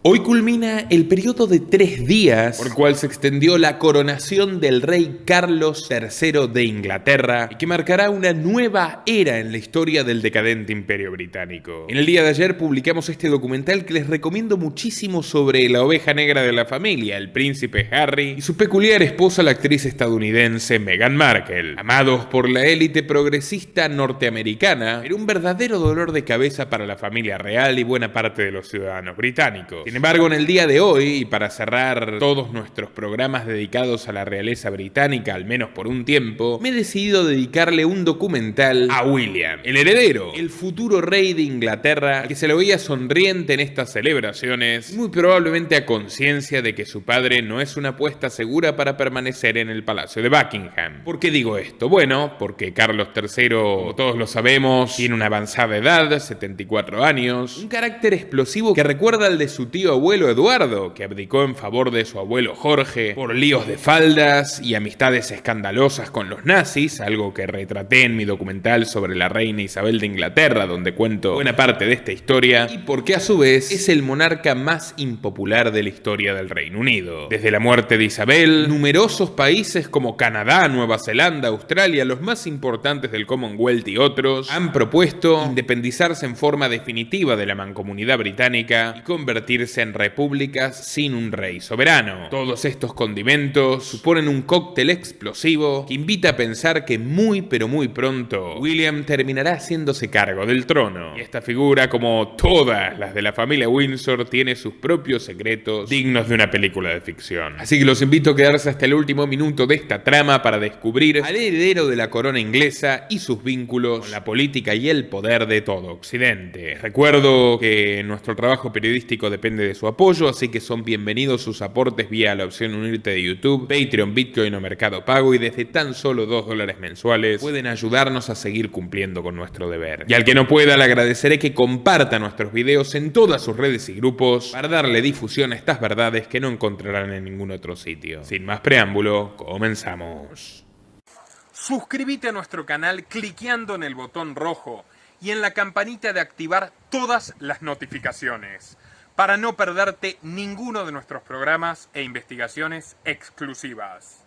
Hoy culmina el periodo de 3 días por el cual se extendió la coronación del rey Carlos III de Inglaterra y que marcará una nueva era en la historia del decadente imperio británico. En el día de ayer publicamos este documental que les recomiendo muchísimo sobre la oveja negra de la familia, el príncipe Harry, y su peculiar esposa, la actriz estadounidense Meghan Markle. Amados por la élite progresista norteamericana, era un verdadero dolor de cabeza para la familia real y buena parte de los ciudadanos británicos. Sin embargo, en el día de hoy, y para cerrar todos nuestros programas dedicados a la realeza británica, al menos por un tiempo, me he decidido dedicarle un documental a William, el heredero, el futuro rey de Inglaterra, que se lo veía sonriente en estas celebraciones, muy probablemente a conciencia de que su padre no es una apuesta segura para permanecer en el Palacio de Buckingham. ¿Por qué digo esto? Bueno, porque Carlos III, como todos lo sabemos, tiene una avanzada edad, 74 años, un carácter explosivo que recuerda al de su tío abuelo Eduardo, que abdicó en favor de su abuelo Jorge por líos de faldas y amistades escandalosas con los nazis, algo que retraté en mi documental sobre la reina Isabel de Inglaterra, donde cuento buena parte de esta historia, y porque a su vez es el monarca más impopular de la historia del Reino Unido. Desde la muerte de Isabel, numerosos países como Canadá, Nueva Zelanda, Australia, los más importantes del Commonwealth y otros, han propuesto independizarse en forma definitiva de la mancomunidad británica y convertirse en repúblicas sin un rey soberano. Todos estos condimentos suponen un cóctel explosivo que invita a pensar que muy pero muy pronto William terminará haciéndose cargo del trono. Y esta figura, como todas las de la familia Windsor, tiene sus propios secretos dignos de una película de ficción. Así que los invito a quedarse hasta el último minuto de esta trama para descubrir al heredero de la corona inglesa y sus vínculos con la política y el poder de todo Occidente. Recuerdo que nuestro trabajo periodístico depende de su apoyo, así que son bienvenidos sus aportes vía la opción unirte de YouTube, Patreon, Bitcoin o Mercado Pago, y desde tan solo $2 mensuales pueden ayudarnos a seguir cumpliendo con nuestro deber. Y al que no pueda, le agradeceré que comparta nuestros videos en todas sus redes y grupos para darle difusión a estas verdades que no encontrarán en ningún otro sitio. Sin más preámbulo, comenzamos. Suscríbete a nuestro canal cliqueando en el botón rojo y en la campanita de activar todas las notificaciones para no perderte ninguno de nuestros programas e investigaciones exclusivas.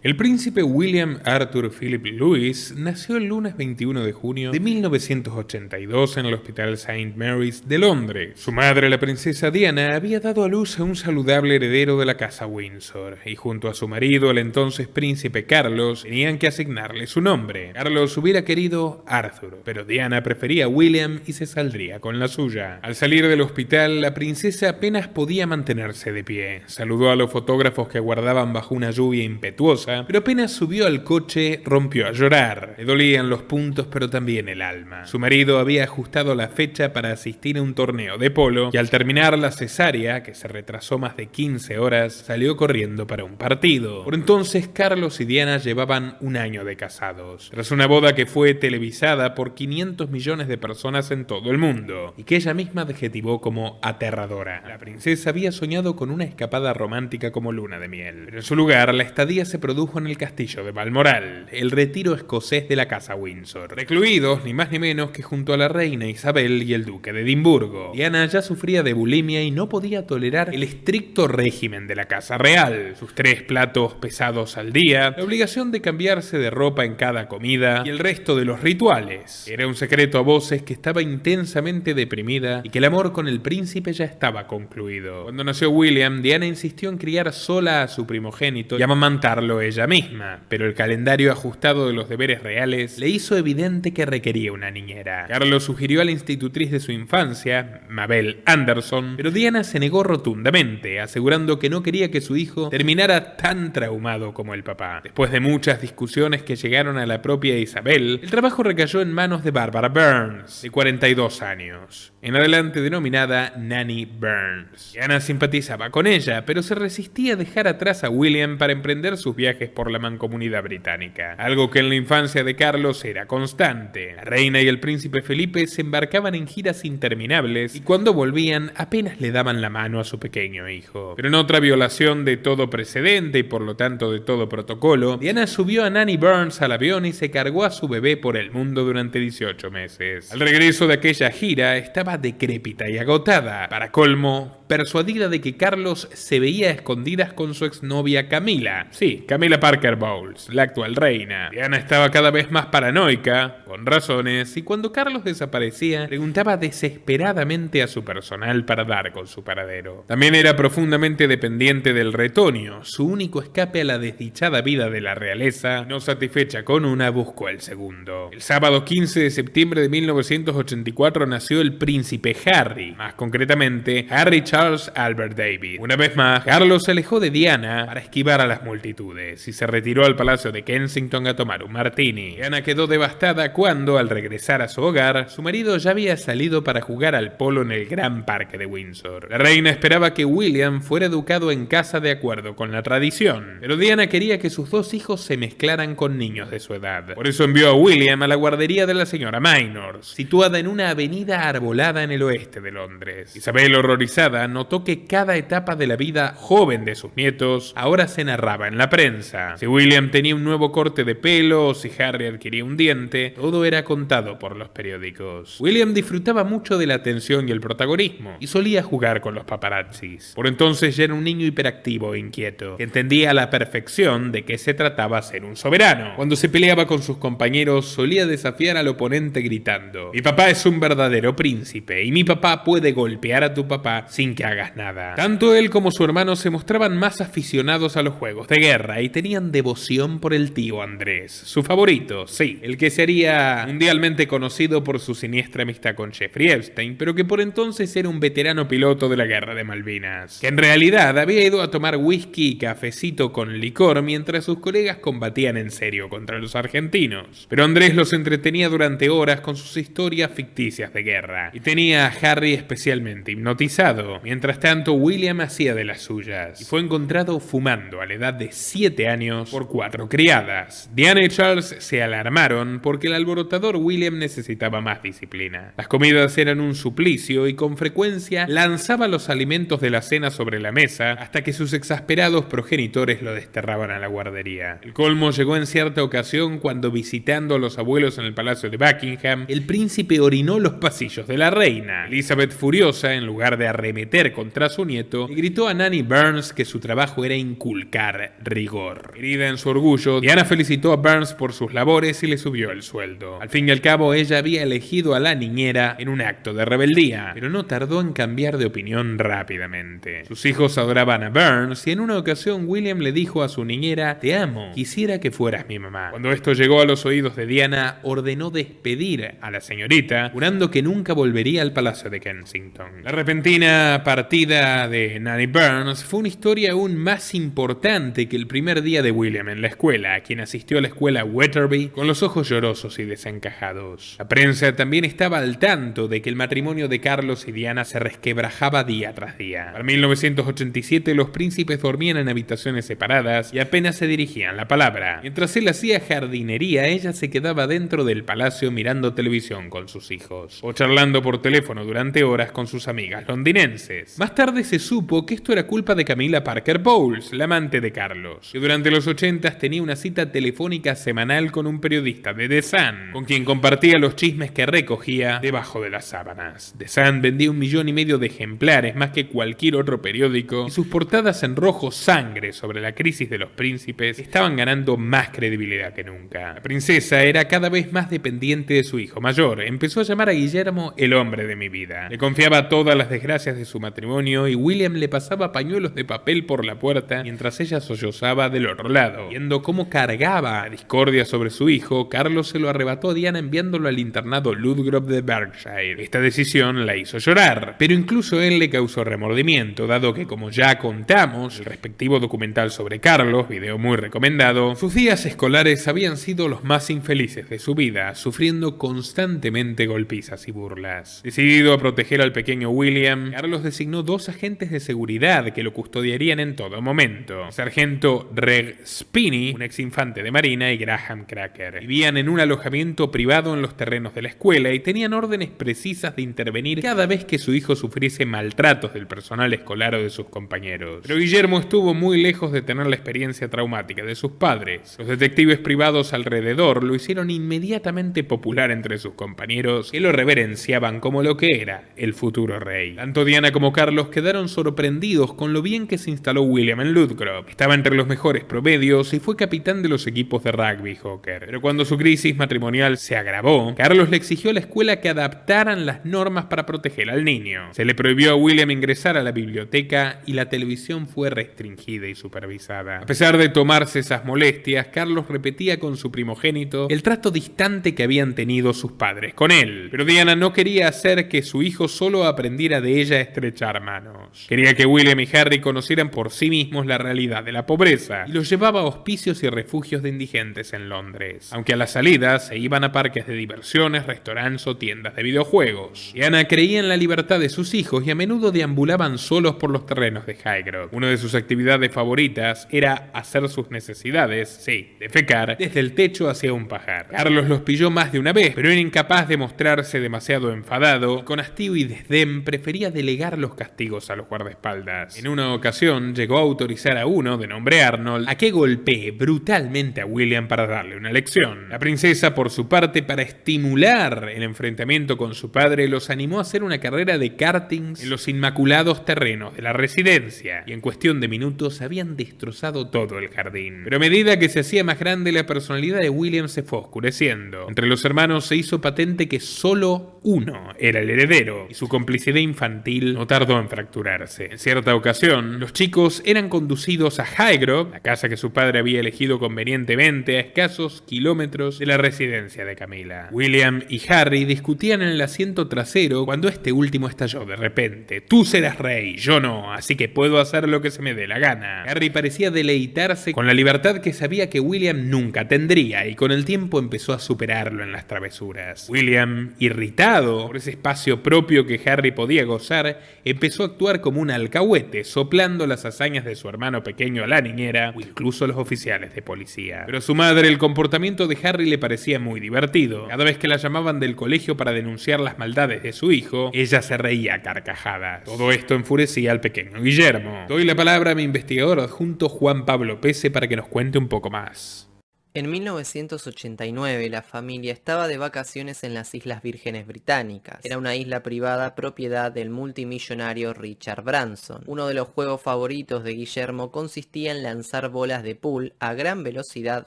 El príncipe William Arthur Philip Louis nació el lunes 21 de junio de 1982 en el Hospital St. Mary's de Londres. Su madre, la princesa Diana, había dado a luz a un saludable heredero de la casa Windsor, y junto a su marido, el entonces príncipe Carlos, tenían que asignarle su nombre. Carlos hubiera querido Arthur, pero Diana prefería William y se saldría con la suya. Al salir del hospital, la princesa apenas podía mantenerse de pie. Saludó a los fotógrafos que aguardaban bajo una lluvia impetuosa, pero apenas subió al coche rompió a llorar. Le dolían los puntos pero también el alma. Su marido había ajustado la fecha para asistir a un torneo de polo y al terminar la cesárea, que se retrasó más de 15 horas, salió corriendo para un partido. Por entonces Carlos y Diana llevaban un año de casados. Tras una boda que fue televisada por 500 millones de personas en todo el mundo y que ella misma adjetivó como aterradora, la princesa había soñado con una escapada romántica como luna de miel. Pero en su lugar, la estadía se produjo en el castillo de Balmoral, el retiro escocés de la casa Windsor, recluidos ni más ni menos que junto a la reina Isabel y el duque de Edimburgo. Diana ya sufría de bulimia y no podía tolerar el estricto régimen de la casa real, sus 3 platos pesados al día, la obligación de cambiarse de ropa en cada comida y el resto de los rituales. Era un secreto a voces que estaba intensamente deprimida y que el amor con el príncipe ya estaba concluido. Cuando nació William, Diana insistió en criar sola a su primogénito y amamantarlo ella misma, pero el calendario ajustado de los deberes reales le hizo evidente que requería una niñera. Carlos sugirió a la institutriz de su infancia, Mabel Anderson, pero Diana se negó rotundamente, asegurando que no quería que su hijo terminara tan traumado como el papá. Después de muchas discusiones que llegaron a la propia Isabel, el trabajo recayó en manos de Barbara Burns, de 42 años, en adelante denominada Nanny Burns. Diana simpatizaba con ella, pero se resistía a dejar atrás a William para emprender sus viajes viajes por la mancomunidad británica, algo que en la infancia de Carlos era constante. La reina y el príncipe Felipe se embarcaban en giras interminables y cuando volvían apenas le daban la mano a su pequeño hijo. Pero en otra violación de todo precedente y por lo tanto de todo protocolo, Diana subió a Nanny Burns al avión y se cargó a su bebé por el mundo durante 18 meses. Al regreso de aquella gira estaba decrépita y agotada. Para colmo, persuadida de que Carlos se veía a escondidas con su exnovia Camila. Sí, Camila Parker Bowles, la actual reina. Diana estaba cada vez más paranoica, con razones, y cuando Carlos desaparecía, preguntaba desesperadamente a su personal para dar con su paradero. También era profundamente dependiente del retoño, su único escape a la desdichada vida de la realeza. No satisfecha con una, buscó el segundo. El sábado 15 de septiembre de 1984 nació el príncipe Harry, más concretamente Harry Charles Albert David. Una vez más, Carlos se alejó de Diana para esquivar a las multitudes y se retiró al palacio de Kensington a tomar un martini. Diana quedó devastada cuando, al regresar a su hogar, su marido ya había salido para jugar al polo en el Gran Parque de Windsor. La reina esperaba que William fuera educado en casa de acuerdo con la tradición, pero Diana quería que sus dos hijos se mezclaran con niños de su edad. Por eso envió a William a la guardería de la señora Minors, situada en una avenida arbolada en el oeste de Londres. Isabel, horrorizada, notó que cada etapa de la vida joven de sus nietos ahora se narraba en la prensa. Si William tenía un nuevo corte de pelo o si Harry adquiría un diente, todo era contado por los periódicos. William disfrutaba mucho de la atención y el protagonismo y solía jugar con los paparazzis. Por entonces ya era un niño hiperactivo e inquieto, que entendía a la perfección de qué se trataba ser un soberano. Cuando se peleaba con sus compañeros, solía desafiar al oponente gritando: "Mi papá es un verdadero príncipe y mi papá puede golpear a tu papá sin que hagas nada". Tanto él como su hermano se mostraban más aficionados a los juegos de guerra y tenían devoción por el tío Andrés, su favorito, sí, el que se haría mundialmente conocido por su siniestra amistad con Jeffrey Epstein, pero que por entonces era un veterano piloto de la guerra de Malvinas, que en realidad había ido a tomar whisky y cafecito con licor mientras sus colegas combatían en serio contra los argentinos. Pero Andrés los entretenía durante horas con sus historias ficticias de guerra y tenía a Harry especialmente hipnotizado. Mientras tanto, William hacía de las suyas y fue encontrado fumando a la edad de 7 años por 4 criadas. Diana y Charles se alarmaron porque el alborotador William necesitaba más disciplina. Las comidas eran un suplicio y con frecuencia lanzaba los alimentos de la cena sobre la mesa hasta que sus exasperados progenitores lo desterraban a la guardería. El colmo llegó en cierta ocasión cuando, visitando a los abuelos en el palacio de Buckingham, el príncipe orinó los pasillos de la reina. Elizabeth, furiosa, en lugar de arremeter contra su nieto, le gritó a Nanny Burns que su trabajo era inculcar rigor. Herida en su orgullo, Diana felicitó a Burns por sus labores y le subió el sueldo. Al fin y al cabo, ella había elegido a la niñera en un acto de rebeldía, pero no tardó en cambiar de opinión rápidamente. Sus hijos adoraban a Burns y en una ocasión William le dijo a su niñera: "Te amo, quisiera que fueras mi mamá". Cuando esto llegó a los oídos de Diana, ordenó despedir a la señorita, jurando que nunca volvería al palacio de Kensington. La repentina partida de Nanny Burns fue una historia aún más importante que el primer día de William en la escuela, quien asistió a la escuela Wetherby con los ojos llorosos y desencajados. La prensa también estaba al tanto de que el matrimonio de Carlos y Diana se resquebrajaba día tras día. Para 1987 los príncipes dormían en habitaciones separadas y apenas se dirigían la palabra. Mientras él hacía jardinería, ella se quedaba dentro del palacio mirando televisión con sus hijos o charlando por teléfono durante horas con sus amigas londinenses. Más tarde se supo que esto era culpa de Camila Parker Bowles, la amante de Carlos, que durante los 80s tenía una cita telefónica semanal con un periodista de The Sun, con quien compartía los chismes que recogía debajo de las sábanas. The Sun vendía 1,5 millones de ejemplares, más que cualquier otro periódico, y sus portadas en rojo sangre sobre la crisis de los príncipes estaban ganando más credibilidad que nunca. La princesa era cada vez más dependiente de su hijo mayor. Empezó a llamar a Guillermo el hombre de mi vida. Le confiaba todas las desgracias de su matrimonio y William le pasaba pañuelos de papel por la puerta mientras ella sollozaba del otro lado. Viendo cómo cargaba discordia sobre su hijo, Carlos se lo arrebató a Diana enviándolo al internado Ludgrove de Berkshire. Esta decisión la hizo llorar, pero incluso él le causó remordimiento, dado que, como ya contamos, el respectivo documental sobre Carlos, video muy recomendado, sus días escolares habían sido los más infelices de su vida, sufriendo constantemente golpizas y burlas. Decidido a proteger al pequeño William, Carlos designó 2 agentes de seguridad que lo custodiarían en todo momento: el sargento Craig Spinney, un ex infante de marina, y Graham Cracker. Vivían en un alojamiento privado en los terrenos de la escuela y tenían órdenes precisas de intervenir cada vez que su hijo sufriese maltratos del personal escolar o de sus compañeros. Pero Guillermo estuvo muy lejos de tener la experiencia traumática de sus padres. Los detectives privados alrededor lo hicieron inmediatamente popular entre sus compañeros, que lo reverenciaban como lo que era el futuro rey. Tanto Diana como Carlos quedaron sorprendidos con lo bien que se instaló William en Ludgrove. Estaba entre los mejores promedios y fue capitán de los equipos de rugby Hawker. Pero cuando su crisis matrimonial se agravó, Carlos le exigió a la escuela que adaptaran las normas para proteger al niño. Se le prohibió a William ingresar a la biblioteca y la televisión fue restringida y supervisada. A pesar de tomarse esas molestias, Carlos repetía con su primogénito el trato distante que habían tenido sus padres con él. Pero Diana no quería hacer que su hijo solo aprendiera de ella a estrechar manos. Quería que William y Harry conocieran por sí mismos la realidad de la pobreza y los llevaba a hospicios y refugios de indigentes en Londres. Aunque a las salidas se iban a parques de diversiones, restaurantes o tiendas de videojuegos. Diana creía en la libertad de sus hijos y a menudo deambulaban solos por los terrenos de Highgrove. Una de sus actividades favoritas era hacer sus necesidades, sí, defecar, desde el techo hacia un pajar. Carlos los pilló más de una vez, pero era incapaz de mostrarse demasiado enfadado y con hastío y desdén prefería delegar los castigos a los guardaespaldas. En una ocasión llegó a autorizar a uno, de nombre Arnold, a que golpee brutalmente a William para darle una lección. La princesa, por su parte, para estimular el enfrentamiento con su padre, los animó a hacer una carrera de kartings en los inmaculados terrenos de la residencia, y en cuestión de minutos habían destrozado todo el jardín. Pero a medida que se hacía más grande, la personalidad de William se fue oscureciendo. Entre los hermanos se hizo patente que solo uno era el heredero, y su complicidad infantil no tardó en fracturarse. En cierta ocasión, los chicos eran conducidos a Highgrove, la casa que su padre había elegido convenientemente a escasos kilómetros de la residencia de Camila. William y Harry discutían en el asiento trasero cuando este último estalló de repente. «Tú serás rey, yo no, así que puedo hacer lo que se me dé la gana». Harry parecía deleitarse con la libertad que sabía que William nunca tendría y con el tiempo empezó a superarlo en las travesuras. William, irritado por ese espacio propio que Harry podía gozar, empezó a actuar como un alcahuete, soplando las hazañas de su hermano pequeño a la niñera o incluso a los oficiales de policía. Pero a su madre el comportamiento de Harry le parecía muy divertido. Cada vez que la llamaban del colegio para denunciar las maldades de su hijo, ella se reía a carcajadas. Todo esto enfurecía al pequeño Guillermo. Doy la palabra a mi investigador adjunto Juan Pablo Pese para que nos cuente un poco más. En 1989 la familia estaba de vacaciones en las Islas Vírgenes Británicas. Era una isla privada propiedad del multimillonario Richard Branson. Uno de los juegos favoritos de Guillermo consistía en lanzar bolas de pool a gran velocidad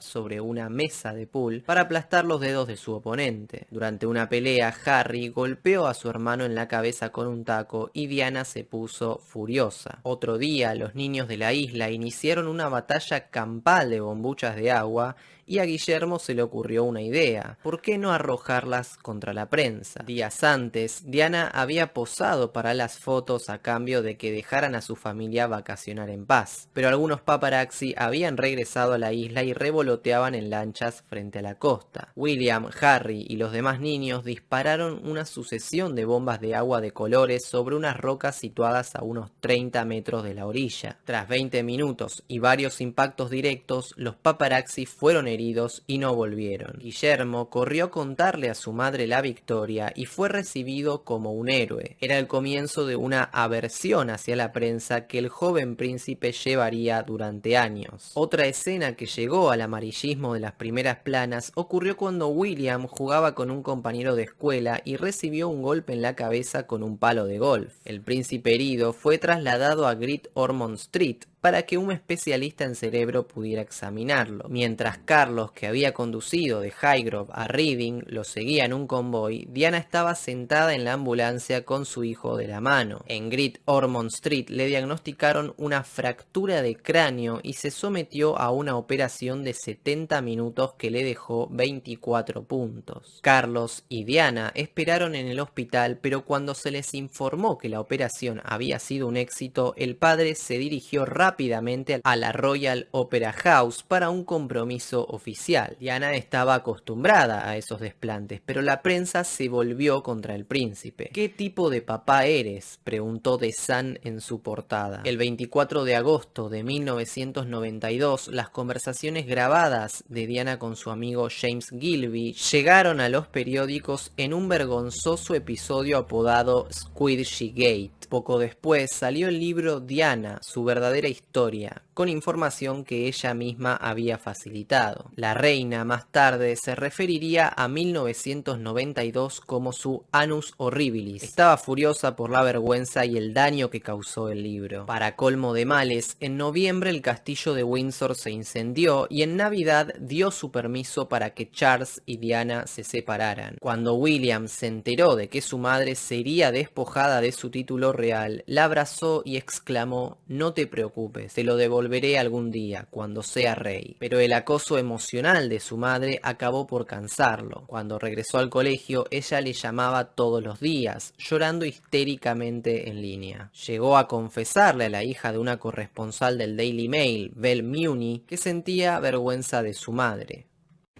sobre una mesa de pool para aplastar los dedos de su oponente. Durante una pelea, Harry golpeó a su hermano en la cabeza con un taco y Diana se puso furiosa. Otro día, los niños de la isla iniciaron una batalla campal de bombuchas de agua y a Guillermo se le ocurrió una idea. ¿Por qué no arrojarlas contra la prensa? Días antes, Diana había posado para las fotos a cambio de que dejaran a su familia vacacionar en paz. Pero algunos paparazzi habían regresado a la isla y revoloteaban en lanchas frente a la costa. William, Harry y los demás niños dispararon una sucesión de bombas de agua de colores sobre unas rocas situadas a unos 30 metros de la orilla. Tras 20 minutos y varios impactos directos, los paparazzi fueron heridos y no volvieron. Guillermo corrió a contarle a su madre la victoria y fue recibido como un héroe. Era el comienzo de una aversión hacia la prensa que el joven príncipe llevaría durante años. Otra escena que llegó al amarillismo de las primeras planas ocurrió cuando William jugaba con un compañero de escuela y recibió un golpe en la cabeza con un palo de golf. El príncipe herido fue trasladado a Great Ormond Street para que un especialista en cerebro pudiera examinarlo. Mientras Carlos, que había conducido de Highgrove a Reading, lo seguía en un convoy, Diana estaba sentada en la ambulancia con su hijo de la mano. En Great Ormond Street le diagnosticaron una fractura de cráneo y se sometió a una operación de 70 minutos que le dejó 24 puntos. Carlos y Diana esperaron en el hospital, pero cuando se les informó que la operación había sido un éxito, el padre se dirigió rápidamente rápidamente a la Royal Opera House para un compromiso oficial. Diana estaba acostumbrada a esos desplantes, pero la prensa se volvió contra el príncipe. ¿Qué tipo de papá eres?, preguntó The Sun en su portada. El 24 de agosto de 1992, las conversaciones grabadas de Diana con su amigo James Gilby llegaron a los periódicos en un vergonzoso episodio apodado Squidgy Gate. Poco después salió el libro Diana, su verdadera historia, con información que ella misma había facilitado. La reina más tarde se referiría a 1992 como su Annus Horribilis. Estaba furiosa por la vergüenza y el daño que causó el libro. Para colmo de males, en noviembre el castillo de Windsor se incendió y en Navidad dio su permiso para que Charles y Diana se separaran. Cuando William se enteró de que su madre sería despojada de su título real, la abrazó y exclamó: "No te preocupes, te lo devolveré algún día, cuando sea rey". Pero el acoso emocional de su madre acabó por cansarlo. Cuando regresó al colegio, ella le llamaba todos los días, llorando histéricamente en línea. Llegó a confesarle a la hija de una corresponsal del Daily Mail, Belle Mooney, que sentía vergüenza de su madre.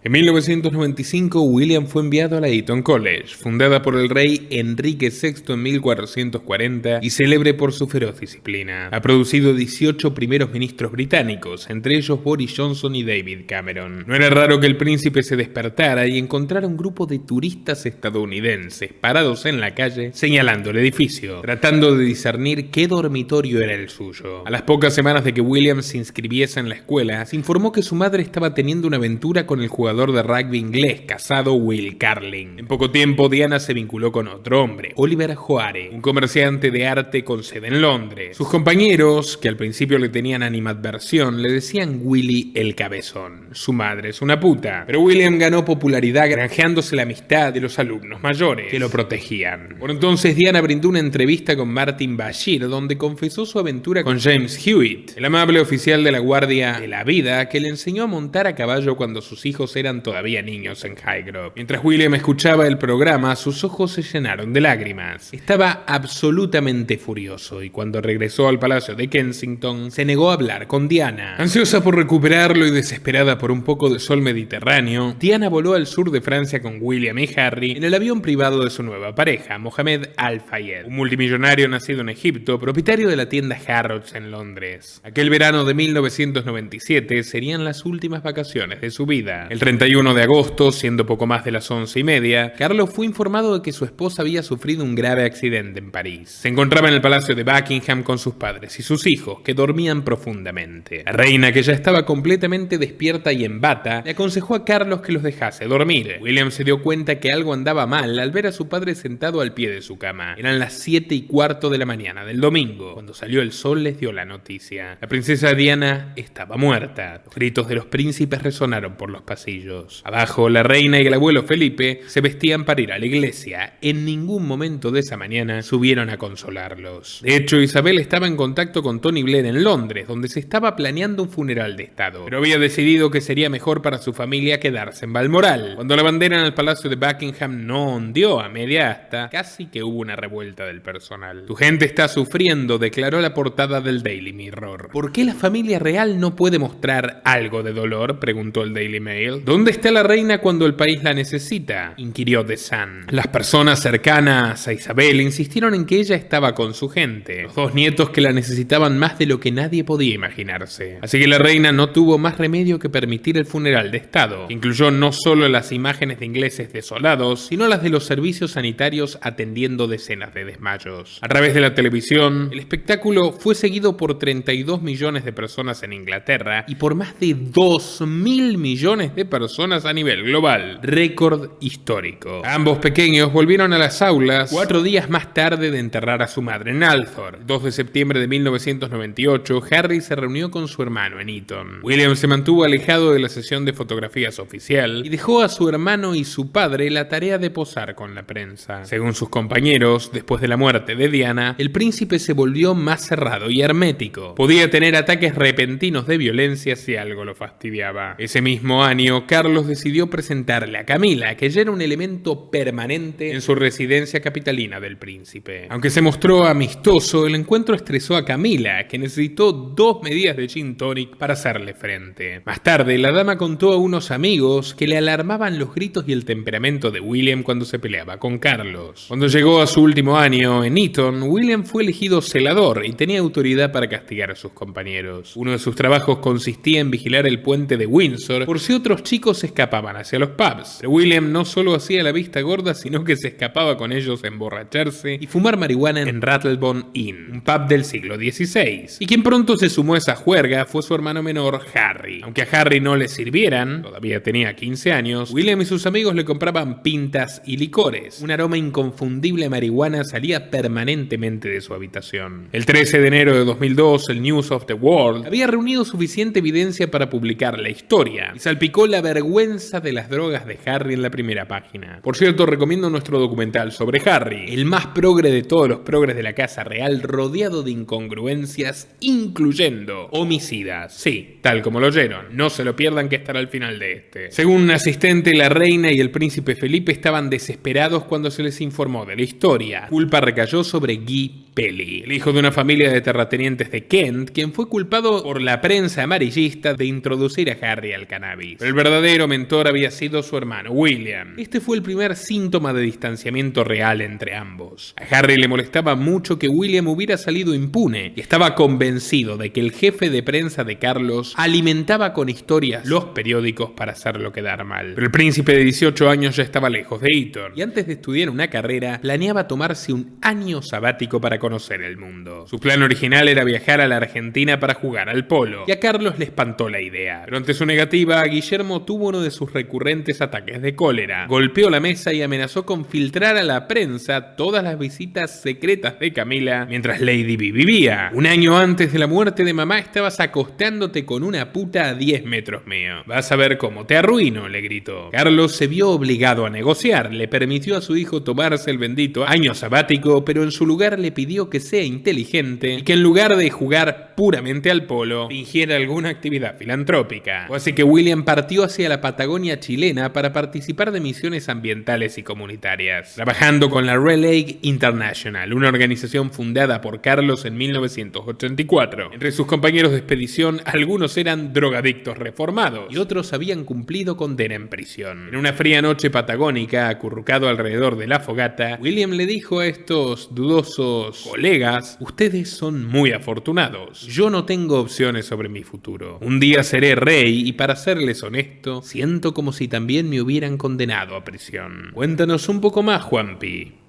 En 1995, William fue enviado a la Eton College, fundada por el rey Enrique VI en 1440 y célebre por su feroz disciplina. Ha producido 18 primeros ministros británicos, entre ellos Boris Johnson y David Cameron. No era raro que el príncipe se despertara y encontrara un grupo de turistas estadounidenses parados en la calle señalando el edificio, tratando de discernir qué dormitorio era el suyo. A las pocas semanas de que William se inscribiese en la escuela, se informó que su madre estaba teniendo una aventura con el jugador de rugby inglés casado Will Carling. En poco tiempo, Diana se vinculó con otro hombre, Oliver Joare, un comerciante de arte con sede en Londres. Sus compañeros, que al principio le tenían animadversión, le decían Willy el Cabezón. Su madre es una puta. Pero William ganó popularidad granjeándose la amistad de los alumnos mayores que lo protegían. Por entonces, Diana brindó una entrevista con Martin Bashir, donde confesó su aventura con James Hewitt, el amable oficial de la Guardia de la Vida que le enseñó a montar a caballo cuando sus hijos eran todavía niños en Highgrove. Mientras William escuchaba el programa, sus ojos se llenaron de lágrimas. Estaba absolutamente furioso y cuando regresó al palacio de Kensington, se negó a hablar con Diana. Ansiosa por recuperarlo y desesperada por un poco de sol mediterráneo, Diana voló al sur de Francia con William y Harry en el avión privado de su nueva pareja, Mohamed Al-Fayed, un multimillonario nacido en Egipto, propietario de la tienda Harrods en Londres. Aquel verano de 1997 serían las últimas vacaciones de su vida. El 31 de agosto, siendo poco más de las 11:30, Carlos fue informado de que su esposa había sufrido un grave accidente en París. Se encontraba en el palacio de Buckingham con sus padres y sus hijos, que dormían profundamente. La reina, que ya estaba completamente despierta y en bata, le aconsejó a Carlos que los dejase dormir. William se dio cuenta que algo andaba mal al ver a su padre sentado al pie de su cama. Eran las 7:15 de la mañana del domingo. Cuando salió el sol les dio la noticia. La princesa Diana estaba muerta. Los gritos de los príncipes resonaron por los pasillos. Abajo, la reina y el abuelo Felipe se vestían para ir a la iglesia. En ningún momento de esa mañana subieron a consolarlos. De hecho, Isabel estaba en contacto con Tony Blair en Londres, donde se estaba planeando un funeral de estado, pero había decidido que sería mejor para su familia quedarse en Balmoral. Cuando la bandera en el palacio de Buckingham no ondeó a media asta, casi que hubo una revuelta del personal. "Tu gente está sufriendo", declaró la portada del Daily Mirror. ¿Por qué la familia real no puede mostrar algo de dolor?, preguntó el Daily Mail. ¿Dónde está la reina cuando el país la necesita?, inquirió The Sun. Las personas cercanas a Isabel insistieron en que ella estaba con su gente, los dos nietos que la necesitaban más de lo que nadie podía imaginarse. Así que la reina no tuvo más remedio que permitir el funeral de estado, que incluyó no solo las imágenes de ingleses desolados, sino las de los servicios sanitarios atendiendo decenas de desmayos. A través de la televisión, el espectáculo fue seguido por 32 millones de personas en Inglaterra y por más de 2.000 millones de personas a nivel global. Récord histórico. Ambos pequeños volvieron a las aulas 4 días más tarde de enterrar a su madre en Althorp. El 2 de septiembre de 1998, Harry se reunió con su hermano en Eton. William se mantuvo alejado de la sesión de fotografías oficial y dejó a su hermano y su padre la tarea de posar con la prensa. Según sus compañeros, después de la muerte de Diana, el príncipe se volvió más cerrado y hermético. Podía tener ataques repentinos de violencia si algo lo fastidiaba. Ese mismo año, Carlos decidió presentarle a Camila, que ya era un elemento permanente en su residencia capitalina del príncipe. Aunque se mostró amistoso, el encuentro estresó a Camila, que necesitó 2 medidas de gin tonic para hacerle frente. Más tarde, la dama contó a unos amigos que le alarmaban los gritos y el temperamento de William cuando se peleaba con Carlos. Cuando llegó a su último año en Eton, William fue elegido celador y tenía autoridad para castigar a sus compañeros. Uno de sus trabajos consistía en vigilar el puente de Windsor por si otros chicos se escapaban hacia los pubs. Pero William no solo hacía la vista gorda, sino que se escapaba con ellos a emborracharse y fumar marihuana en Rattlebone Inn, un pub del siglo XVI. Y quien pronto se sumó a esa juerga fue su hermano menor, Harry. Aunque a Harry no le sirvieran, todavía tenía 15 años, William y sus amigos le compraban pintas y licores. Un aroma inconfundible a marihuana salía permanentemente de su habitación. El 13 de enero de 2002, el News of the World había reunido suficiente evidencia para publicar la historia y salpicó la vergüenza de las drogas de Harry en la primera página. Por cierto, recomiendo nuestro documental sobre Harry, el más progre de todos los progres de la Casa Real, rodeado de incongruencias, incluyendo homicidas. Sí, tal como lo oyeron. No se lo pierdan, que estará al final de este. Según un asistente, la reina y el príncipe Felipe estaban desesperados cuando se les informó de la historia. Culpa recayó sobre Guy Pelly, el hijo de una familia de terratenientes de Kent, quien fue culpado por la prensa amarillista de introducir a Harry al cannabis. Pero el verdadero mentor había sido su hermano William. Este fue el primer síntoma de distanciamiento real entre ambos. A Harry le molestaba mucho que William hubiera salido impune y estaba convencido de que el jefe de prensa de Carlos alimentaba con historias los periódicos para hacerlo quedar mal. Pero el príncipe de 18 años ya estaba lejos de Eton y antes de estudiar una carrera planeaba tomarse un año sabático para conocer el mundo. Su plan original era viajar a la Argentina para jugar al polo, y a Carlos le espantó la idea. Pero ante su negativa, Guillermo tuvo uno de sus recurrentes ataques de cólera. Golpeó la mesa y amenazó con filtrar a la prensa todas las visitas secretas de Camila mientras Lady Di vivía. Un año antes de la muerte de mamá estabas acostándote con una puta a 10 metros mío. Vas a ver cómo te arruino, le gritó. Carlos se vio obligado a negociar. Le permitió a su hijo tomarse el bendito año sabático, pero en su lugar le pidió que sea inteligente y que en lugar de jugar puramente al polo, fingiera alguna actividad filantrópica. Así que William partió hacia la Patagonia chilena para participar de misiones ambientales y comunitarias, trabajando con la Relay International, una organización fundada por Carlos en 1984. Entre sus compañeros de expedición, algunos eran drogadictos reformados y otros habían cumplido condena en prisión. En una fría noche patagónica, acurrucado alrededor de la fogata, William le dijo a estos dudosos colegas: ustedes son muy afortunados. Yo no tengo opciones sobre mi futuro. Un día seré rey y, para serles honesto, siento como si también me hubieran condenado a prisión. Cuéntanos un poco más, Juanpi.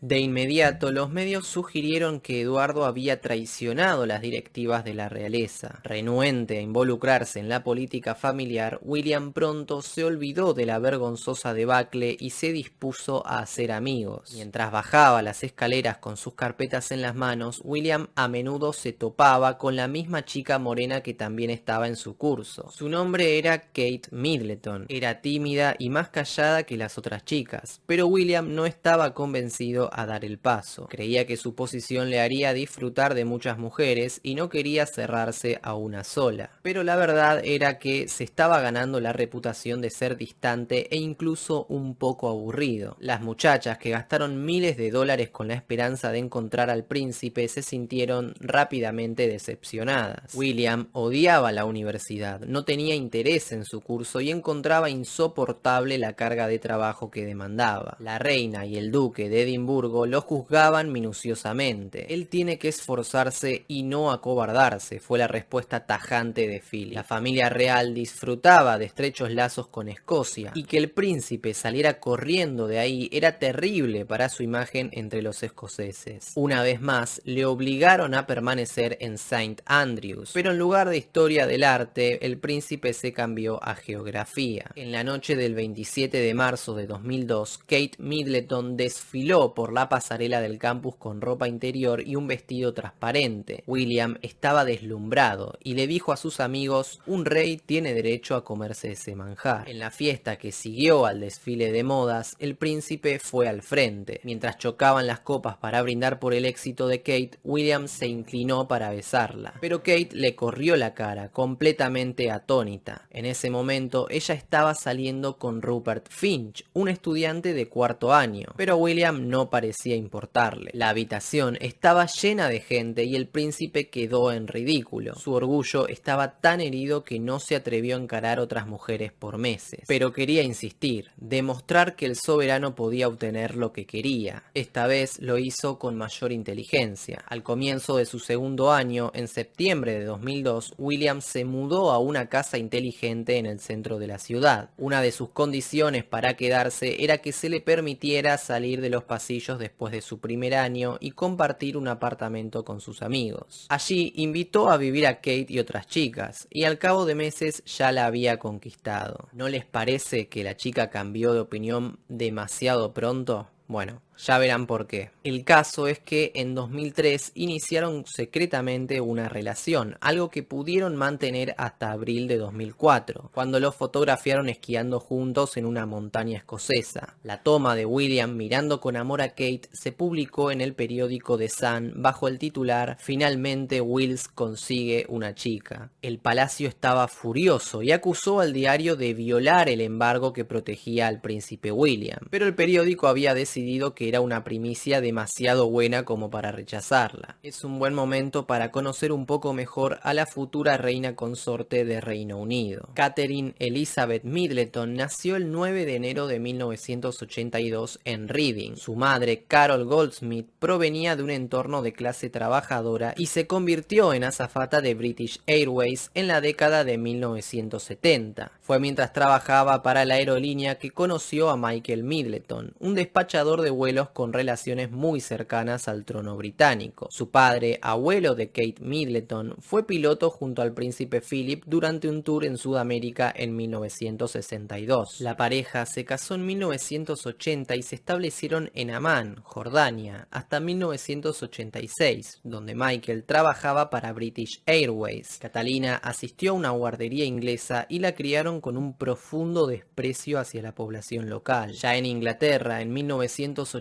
De inmediato, los medios sugirieron que Eduardo había traicionado las directivas de la realeza. Renuente a involucrarse en la política familiar, William pronto se olvidó de la vergonzosa debacle y se dispuso a hacer amigos. Mientras bajaba las escaleras con sus carpetas en las manos, William a menudo se topaba con la misma chica morena que también estaba en su curso. Su nombre era Kate Middleton. Era tímida y más callada que las otras chicas, pero William no estaba convencido a dar el paso. Creía que su posición le haría disfrutar de muchas mujeres y no quería cerrarse a una sola. Pero la verdad era que se estaba ganando la reputación de ser distante e incluso un poco aburrido. Las muchachas, que gastaron miles de dólares con la esperanza de encontrar al príncipe, se sintieron rápidamente decepcionadas. William odiaba la universidad, no tenía interés en su curso y encontraba insoportable la carga de trabajo que demandaba. La reina y el duque de Edimburgo lo juzgaban minuciosamente. Él tiene que esforzarse y no acobardarse, fue la respuesta tajante de Philip. La familia real disfrutaba de estrechos lazos con Escocia, y que el príncipe saliera corriendo de ahí era terrible para su imagen entre los escoceses. Una vez más, le obligaron a permanecer en St. Andrews, pero en lugar de historia del arte, el príncipe se cambió a geografía. En la noche del 27 de marzo de 2002, Kate Middleton desfiló por por la pasarela del campus con ropa interior y un vestido transparente. William estaba deslumbrado y le dijo a sus amigos: un rey tiene derecho a comerse ese manjar. En la fiesta que siguió al desfile de modas, el príncipe fue al frente. Mientras chocaban las copas para brindar por el éxito de Kate, William se inclinó para besarla, pero Kate le corrió la cara, completamente atónita. En ese momento, ella estaba saliendo con Rupert Finch, un estudiante de cuarto año, pero a William no parecía importarle. La habitación estaba llena de gente y el príncipe quedó en ridículo. Su orgullo estaba tan herido que no se atrevió a encarar otras mujeres por meses, pero quería insistir, demostrar que el soberano podía obtener lo que quería. Esta vez lo hizo con mayor inteligencia. Al comienzo de su segundo año, en septiembre de 2002, William se mudó a una casa inteligente en el centro de la ciudad. Una de sus condiciones para quedarse era que se le permitiera salir de los pasillos después de su primer año y compartir un apartamento con sus amigos. Allí invitó a vivir a Kate y otras chicas, y al cabo de meses ya la había conquistado. ¿No les parece que la chica cambió de opinión demasiado pronto? Bueno, ya verán por qué. El caso es que en 2003 iniciaron secretamente una relación, algo que pudieron mantener hasta abril de 2004, cuando los fotografiaron esquiando juntos en una montaña escocesa. La toma de William mirando con amor a Kate se publicó en el periódico The Sun bajo el titular "Finalmente Wills consigue una chica". El palacio estaba furioso y acusó al diario de violar el embargo que protegía al príncipe William, pero el periódico había decidido que era una primicia demasiado buena como para rechazarla. Es un buen momento para conocer un poco mejor a la futura reina consorte de Reino Unido. Catherine Elizabeth Middleton nació el 9 de enero de 1982 en Reading. Su madre, Carol Goldsmith, provenía de un entorno de clase trabajadora y se convirtió en azafata de British Airways en la década de 1970. Fue mientras trabajaba para la aerolínea que conoció a Michael Middleton, un despachador de vuelos con relaciones muy cercanas al trono británico. Su padre, abuelo de Kate Middleton, fue piloto junto al príncipe Philip durante un tour en Sudamérica en 1962. La pareja se casó en 1980 y se establecieron en Amán, Jordania, hasta 1986, donde Michael trabajaba para British Airways. Catalina asistió a una guardería inglesa y la criaron con un profundo desprecio hacia la población local. Ya en Inglaterra, en 1987,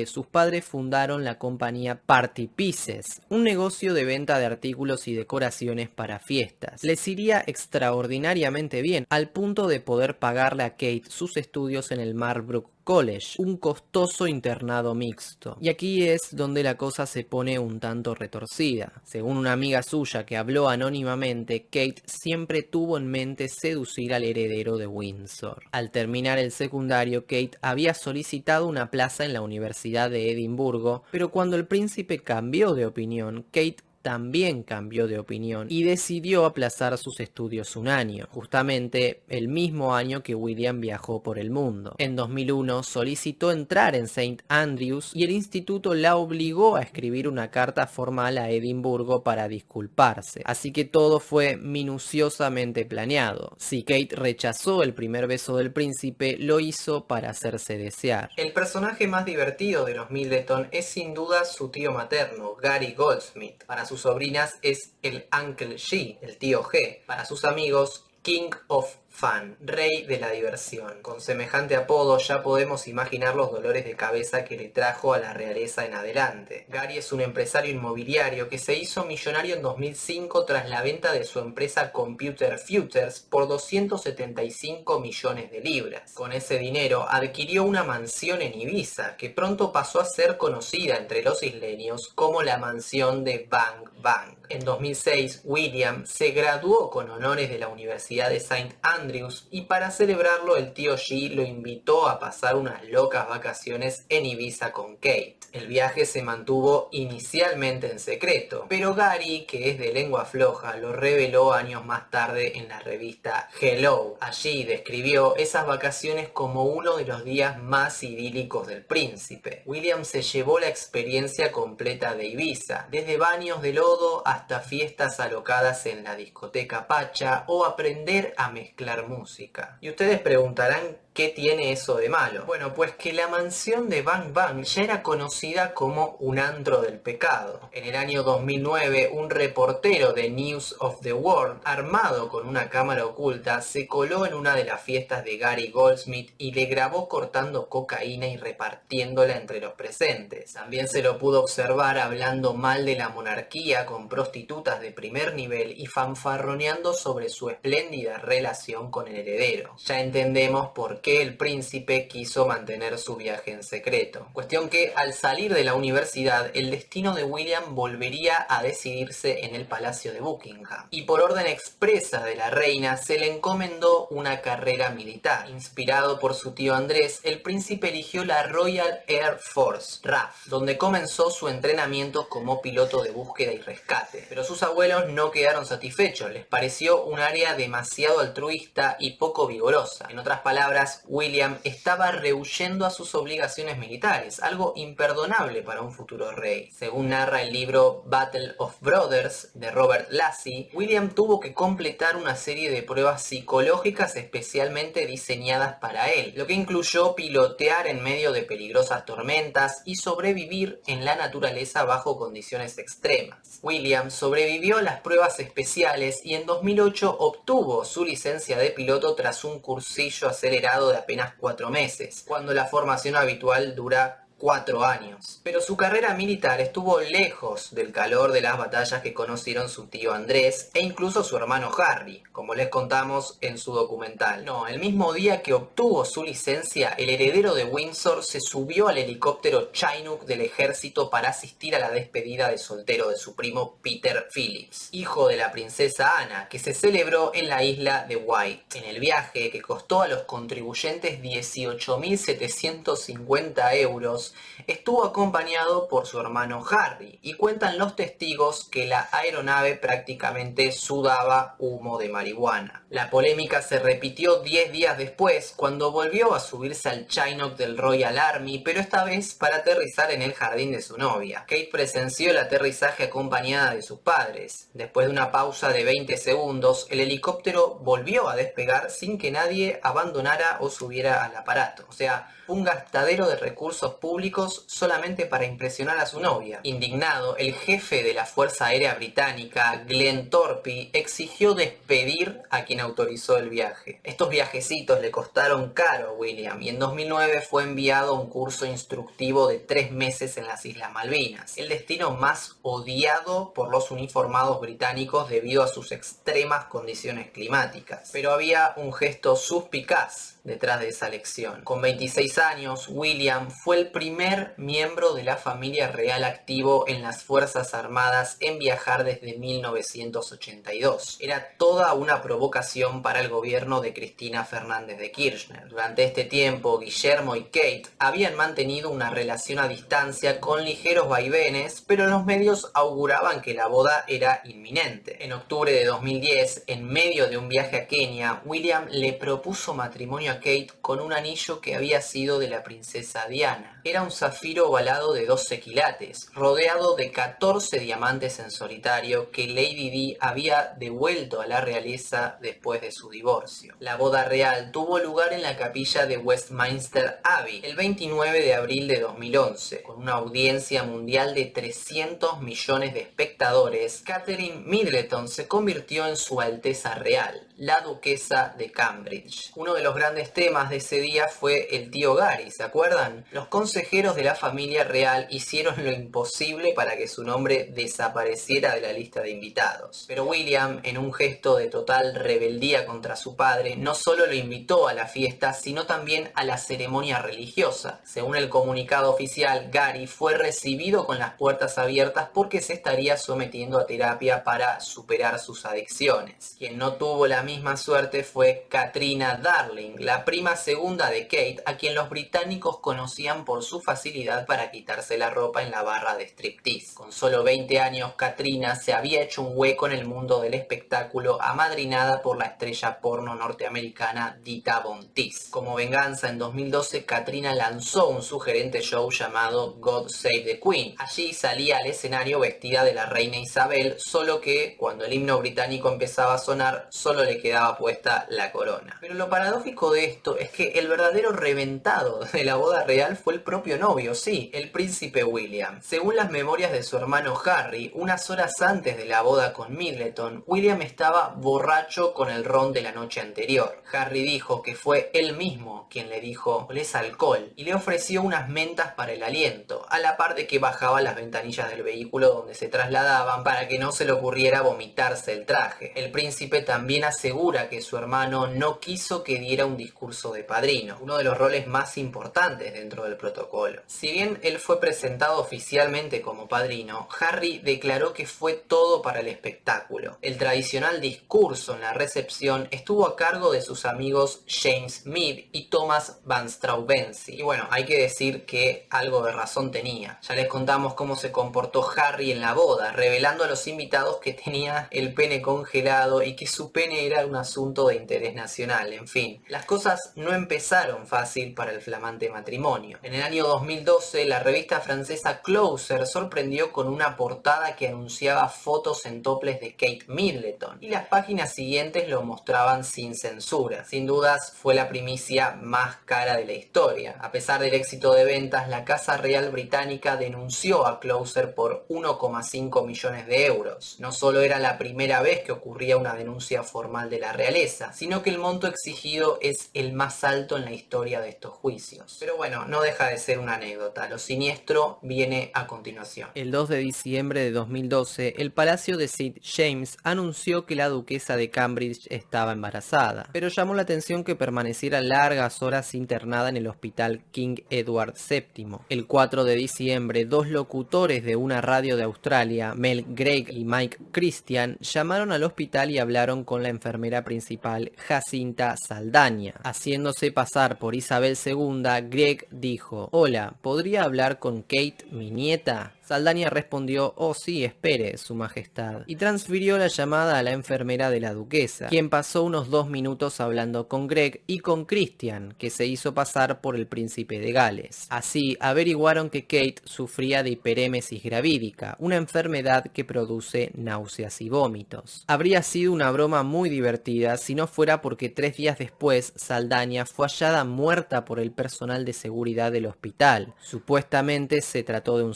sus padres fundaron la compañía Party Pieces, un negocio de venta de artículos y decoraciones para fiestas. Les iría extraordinariamente bien, al punto de poder pagarle a Kate sus estudios en el Marlborough College, un costoso internado mixto. Y aquí es donde la cosa se pone un tanto retorcida. Según una amiga suya que habló anónimamente, Kate siempre tuvo en mente seducir al heredero de Windsor. Al terminar el secundario, Kate había solicitado una plaza en la Universidad de Edimburgo, pero cuando el príncipe cambió de opinión, Kate también cambió de opinión y decidió aplazar sus estudios un año, justamente el mismo año que William viajó por el mundo. En 2001 solicitó entrar en St. Andrews y el instituto la obligó a escribir una carta formal a Edimburgo para disculparse, así que todo fue minuciosamente planeado. Si Kate rechazó el primer beso del príncipe, lo hizo para hacerse desear. El personaje más divertido de los Middleton es sin duda su tío materno, Gary Goldsmith. Para sus sobrinas es el Uncle G, el tío G. Para sus amigos, King of Fun, rey de la diversión. Con semejante apodo ya podemos imaginar los dolores de cabeza que le trajo a la realeza en adelante. Gary es un empresario inmobiliario que se hizo millonario en 2005 tras la venta de su empresa Computer Futures por 275 millones de libras. Con ese dinero adquirió una mansión en Ibiza, que pronto pasó a ser conocida entre los isleños como la mansión de Bang Bang. En 2006, William se graduó con honores de la Universidad de St. Andrews y para celebrarlo el tío G lo invitó a pasar unas locas vacaciones en Ibiza con Kate. El viaje se mantuvo inicialmente en secreto, pero Gary, que es de lengua floja, lo reveló años más tarde en la revista Hello. Allí describió esas vacaciones como uno de los días más idílicos del príncipe. William se llevó la experiencia completa de Ibiza, desde baños de lodo hasta fiestas alocadas en la discoteca Pacha o aprender a mezclar música. Y ustedes preguntarán ¿Qué tiene eso de malo? Bueno, pues que la mansión de Bang Bang ya era conocida como un antro del pecado. En el año 2009, un reportero de News of the World, armado con una cámara oculta, se coló en una de las fiestas de Gary Goldsmith y le grabó cortando cocaína y repartiéndola entre los presentes. También se lo pudo observar hablando mal de la monarquía con prostitutas de primer nivel y fanfarroneando sobre su espléndida relación con el heredero. Ya entendemos por qué el príncipe quiso mantener su viaje en secreto. Cuestión que al salir de la universidad, el destino de William volvería a decidirse en el Palacio de Buckingham. Y por orden expresa de la reina, se le encomendó una carrera militar. Inspirado por su tío Andrés, el príncipe eligió la Royal Air Force, RAF, donde comenzó su entrenamiento como piloto de búsqueda y rescate. Pero sus abuelos no quedaron satisfechos, les pareció un área demasiado altruista y poco vigorosa. En otras palabras, William estaba rehuyendo a sus obligaciones militares, algo imperdonable para un futuro rey. Según narra el libro Battle of Brothers de Robert Lacy, William tuvo que completar una serie de pruebas psicológicas especialmente diseñadas para él, lo que incluyó pilotear en medio de peligrosas tormentas y sobrevivir en la naturaleza bajo condiciones extremas. William sobrevivió a las pruebas especiales y en 2008 obtuvo su licencia de piloto tras un cursillo acelerado de apenas 4 meses, cuando la formación habitual dura 4 años. Pero su carrera militar estuvo lejos del calor de las batallas que conocieron su tío Andrés e incluso su hermano Harry, como les contamos en su documental. No, el mismo día que obtuvo su licencia, el heredero de Windsor se subió al helicóptero Chinook del ejército para asistir a la despedida de soltero de su primo Peter Phillips, hijo de la princesa Ana, que se celebró en la isla de Wight. En el viaje, que costó a los contribuyentes 18.750 euros, estuvo acompañado por su hermano Harry, y cuentan los testigos que la aeronave prácticamente sudaba humo de marihuana. La polémica se repitió 10 días después, cuando volvió a subirse al Chinook del Royal Army, pero esta vez para aterrizar en el jardín de su novia. Kate presenció el aterrizaje acompañada de sus padres. Después de una pausa de 20 segundos, el helicóptero volvió a despegar sin que nadie abandonara o subiera al aparato. O sea, un gastadero de recursos públicos solamente para impresionar a su novia. Indignado, el jefe de la Fuerza Aérea Británica, Glenn Thorpe, exigió despedir a quien autorizó el viaje. Estos viajecitos le costaron caro a William y en 2009 fue enviado a un curso instructivo de 3 meses en las Islas Malvinas, el destino más odiado por los uniformados británicos debido a sus extremas condiciones climáticas. Pero había un gesto suspicaz detrás de esa elección. Con 26 años, William fue el primer miembro de la familia real activo en las Fuerzas Armadas en viajar desde 1982. Era toda una provocación para el gobierno de Cristina Fernández de Kirchner. Durante este tiempo, Guillermo y Kate habían mantenido una relación a distancia con ligeros vaivenes, pero los medios auguraban que la boda era inminente. En octubre de 2010, en medio de un viaje a Kenia, William le propuso matrimonio a Kate con un anillo que había sido de la princesa Diana. Era un zafiro ovalado de 12 quilates, rodeado de 14 diamantes en solitario que Lady Di había devuelto a la realeza después de su divorcio. La boda real tuvo lugar en la capilla de Westminster Abbey el 29 de abril de 2011, con una audiencia mundial de 300 millones de espectadores. Catherine Middleton se convirtió en su Alteza Real, la duquesa de Cambridge. Uno de los grandes temas de ese día fue el tío Gary, ¿se acuerdan? Los consejeros de la familia real hicieron lo imposible para que su nombre desapareciera de la lista de invitados. Pero William, en un gesto de total rebeldía contra su padre, no solo lo invitó a la fiesta, sino también a la ceremonia religiosa. Según el comunicado oficial, Gary fue recibido con las puertas abiertas porque se estaría sometiendo a terapia para superar sus adicciones. Quien no tuvo la misma suerte fue Katrina Darling, la prima segunda de Kate, a quien los británicos conocían por su facilidad para quitarse la ropa en la barra de striptease. Con solo 20 años, Katrina se había hecho un hueco en el mundo del espectáculo, amadrinada por la estrella porno norteamericana Dita Von Teese. Como venganza, en 2012, Katrina lanzó un sugerente show llamado God Save the Queen. Allí salía al escenario vestida de la reina Isabel, solo que cuando el himno británico empezaba a sonar, solo le quedaba puesta la corona. Pero lo paradójico de de esto es que el verdadero reventado de la boda real fue el propio novio, sí, el príncipe William. Según las memorias de su hermano Harry, unas horas antes de la boda con Middleton, William estaba borracho con el ron de la noche anterior. Harry dijo que fue él mismo quien le dijo "olés alcohol" y le ofreció unas mentas para el aliento, a la par de que bajaba las ventanillas del vehículo donde se trasladaban para que no se le ocurriera vomitarse el traje. El príncipe también asegura que su hermano no quiso que diera un discurso de padrino, uno de los roles más importantes dentro del protocolo. Si bien él fue presentado oficialmente como padrino, Harry declaró que fue todo para el espectáculo. El tradicional discurso en la recepción estuvo a cargo de sus amigos James Mead y Thomas Van Straubenzee. Y bueno, hay que decir que algo de razón tenía. Ya les contamos cómo se comportó Harry en la boda, revelando a los invitados que tenía el pene congelado y que su pene era un asunto de interés nacional. En fin, las cosas no empezaron fácil para el flamante matrimonio. En el año 2012, la revista francesa Closer sorprendió con una portada que anunciaba fotos en toples de Kate Middleton, y las páginas siguientes lo mostraban sin censura. Sin dudas, fue la primicia más cara de la historia. A pesar del éxito de ventas, la Casa Real Británica denunció a Closer por 1,5 millones de euros. No solo era la primera vez que ocurría una denuncia formal de la realeza, sino que el monto exigido es el más alto en la historia de estos juicios. Pero bueno, no deja de ser una anécdota. Lo siniestro viene a continuación. El 2 de diciembre de 2012, el Palacio de St. James anunció que la duquesa de Cambridge estaba embarazada, pero llamó la atención que permaneciera largas horas internada en el hospital King Edward VII. El 4 de diciembre, dos locutores de una radio de Australia, Mel Greig y Mike Christian, llamaron al hospital y hablaron con la enfermera principal, Jacinta Saldaña. Haciéndose pasar por Isabel II, Greig dijo: "Hola, ¿podría hablar con Kate, mi nieta?". Saldaña respondió: "Oh sí, espere, su majestad", y transfirió la llamada a la enfermera de la duquesa, quien pasó unos 2 minutos hablando con Greg y con Christian, que se hizo pasar por el príncipe de Gales. Así averiguaron que Kate sufría de hiperémesis gravídica, una enfermedad que produce náuseas y vómitos. Habría sido una broma muy divertida si no fuera porque 3 días después Saldaña fue hallada muerta por el personal de seguridad del hospital. Supuestamente se trató de un...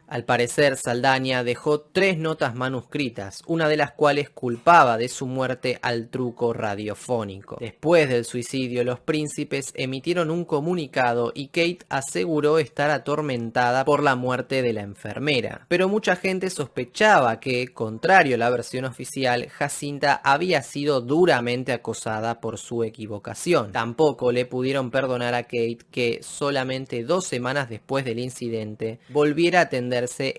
Al parecer, Saldaña dejó 3 notas manuscritas, una de las cuales culpaba de su muerte al truco radiofónico. Después del suicidio, los príncipes emitieron un comunicado y Kate aseguró estar atormentada por la muerte de la enfermera. Pero mucha gente sospechaba que, contrario a la versión oficial, Jacinta había sido duramente acosada por su equivocación. Tampoco le pudieron perdonar a Kate que, solamente 2 semanas después del incidente, volviera a atenderse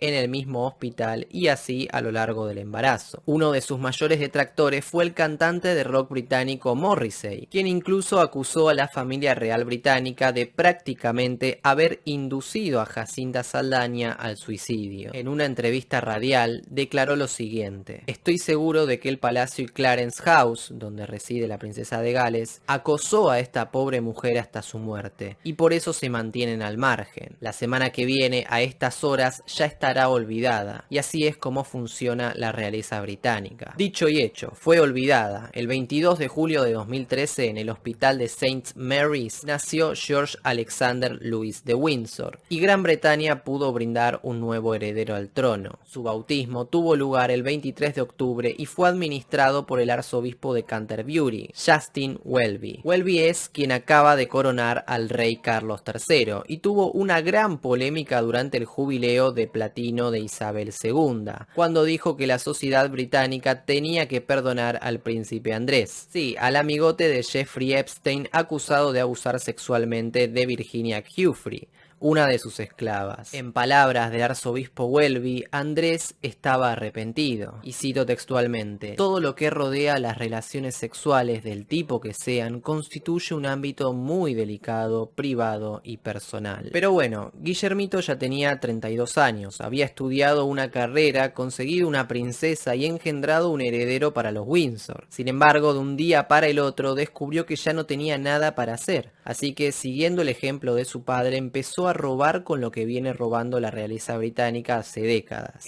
en el mismo hospital, y así a lo largo del embarazo. Uno de sus mayores detractores fue el cantante de rock británico Morrissey, quien incluso acusó a la familia real británica de prácticamente haber inducido a Jacinta Saldaña al suicidio. En una entrevista radial declaró lo siguiente: "Estoy seguro de que el Palacio y Clarence House, donde reside la princesa de Gales, acosó a esta pobre mujer hasta su muerte, y por eso se mantienen al margen. La semana que viene, a estas horas, ya estará olvidada, y así es como funciona la realeza británica". Dicho y hecho, fue olvidada. El 22 de julio de 2013, en el hospital de St. Mary's, nació George Alexander Louis de Windsor, y Gran Bretaña pudo brindar un nuevo heredero al trono. Su bautismo tuvo lugar el 23 de octubre y fue administrado por el arzobispo de Canterbury, Justin Welby. Welby es quien acaba de coronar al rey Carlos III, y tuvo una gran polémica durante el jubileo de platino de Isabel II, cuando dijo que la sociedad británica tenía que perdonar al príncipe Andrés. Sí, al amigote de Jeffrey Epstein, acusado de abusar sexualmente de Virginia Giuffre, una de sus esclavas. En palabras del arzobispo Welby, Andrés estaba arrepentido, y cito textualmente: "Todo lo que rodea las relaciones sexuales del tipo que sean constituye un ámbito muy delicado, privado y personal". Pero bueno, Guillermito ya tenía 32 años, había estudiado una carrera, conseguido una princesa y engendrado un heredero para los Windsor. Sin embargo, de un día para el otro descubrió que ya no tenía nada para hacer, así que, siguiendo el ejemplo de su padre, empezó a robar con lo que viene robando la realeza británica hace décadas.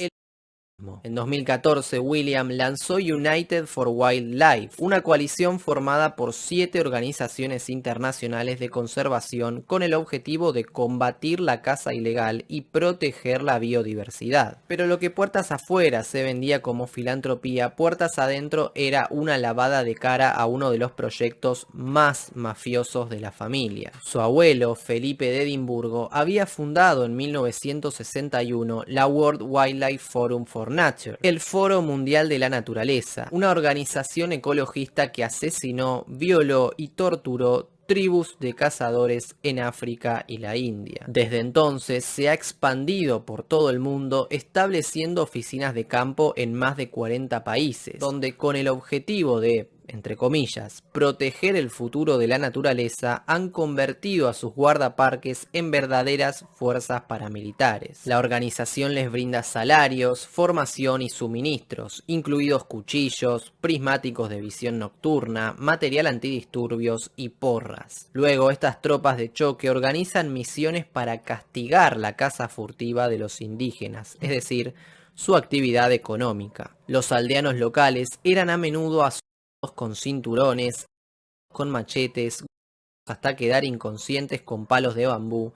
En 2014, William lanzó United for Wildlife, una coalición formada por 7 organizaciones internacionales de conservación con el objetivo de combatir la caza ilegal y proteger la biodiversidad. Pero lo que puertas afuera se vendía como filantropía, puertas adentro era una lavada de cara a uno de los proyectos más mafiosos de la familia. Su abuelo, Felipe de Edimburgo, había fundado en 1961 la World Wildlife Forum for Nature, el Foro Mundial de la Naturaleza, una organización ecologista que asesinó, violó y torturó tribus de cazadores en África y la India. Desde entonces se ha expandido por todo el mundo, estableciendo oficinas de campo en más de 40 países, donde con el objetivo de, entre comillas, proteger el futuro de la naturaleza, han convertido a sus guardaparques en verdaderas fuerzas paramilitares. La organización les brinda salarios, formación y suministros, incluidos cuchillos, prismáticos de visión nocturna, material antidisturbios y porras. Luego, estas tropas de choque organizan misiones para castigar la caza furtiva de los indígenas, es decir, su actividad económica. Los aldeanos locales eran a menudo con cinturones, con machetes, hasta quedar inconscientes con palos de bambú,